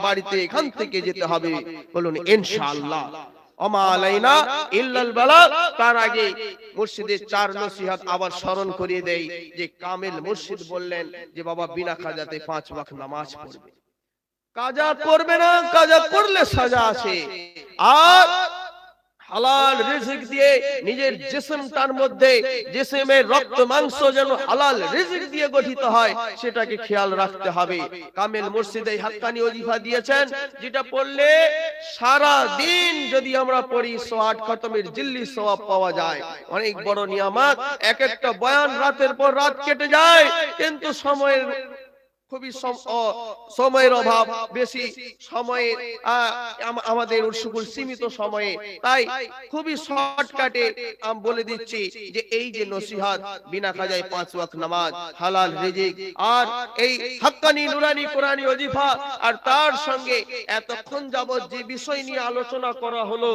বাড়িতে এখান থেকে যেতে হবে। বলুন ইনশাআল্লাহ। ওমা আলাইনা ইল্লাল বালাগ। তার আগে মুর্শিদের 4 নসিহত আবার স্মরণ করিয়ে দেই যে কামেল মুর্শিদ বললেন যে বাবা বিনা কাজাতে 5 ওয়াক্ত নামাজ পড়বে, কাজা করবে না, কাজা করলে সাজা আছে। আর হালাল রিজিক দিয়ে নিজের জিসমটার মধ্যে, জিসমের রক্ত মাংস যেন হালাল রিজিক দিয়ে গঠিত হয় সেটাকে খেয়াল রাখতে হবে। কামেল মুর্শিদ এই হাক্কানি ওজিফা দিয়েছেন, যেটা পড়লে সারা দিন যদি আমরা পড়ি 108 খতমের জিল্লি সওয়াব পাওয়া যায়। অনেক বড় নিয়ামত। এক একটা বয়ান রাতের পর রাত কেটে যায়, কিন্তু খুবই সময়ের অভাব, বেশি সময়ে আমাদের উৎসুকুল সীমিত সময়ে, তাই খুবই শর্টকাটে আমি বলে দিচ্ছি যে এই যে নসিহত বিনা কাজায় 5 ওয়াক্ত নামাজ, হালাল রিজিক, আর এই হাক্কানি নুরানি কোরআনি ওজিফা, আর তার সঙ্গে এতক্ষণ যাবত যে বিষয় নিয়ে আলোচনা করা হলো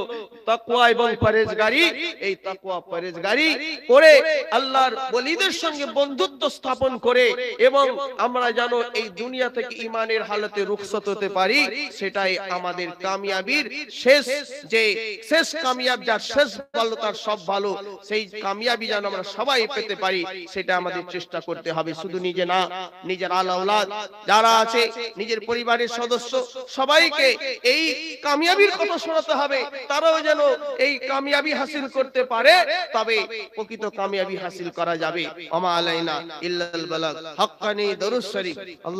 তাকওয়া এবং পরহেজগারি, এই তাকওয়া পরহেজগারি করে আল্লাহর ওলিদের সঙ্গে বন্ধুত্ব স্থাপন করে এবং আমরা জানো এই দুনিয়া থেকে ঈমানের হালতে রুখসত হতে পারি, সেটাই আমাদের কামিয়াবির শেষ কামিয়াব, যার শেষ ভালো তার সব ভালো, সেই কামিয়াবি যেন আমরা সবাই পেতে পারি সেটা আমাদের চেষ্টা করতে হবে। শুধু নিজে না, নিজের আওলাদ যারা আছে, নিজের পরিবারের সদস্য সবাইকে এই কামিয়াবির কথা শোনাতে হবে, তারাও যেন এই কামিয়াবি হাসিল করতে পারে, তবে প্রকৃত কামিয়াবি হাসিল করা যাবে। ওমা আলাইনা ইল্লাল বালাগ। হাক্কানি দরুদ শরীফ।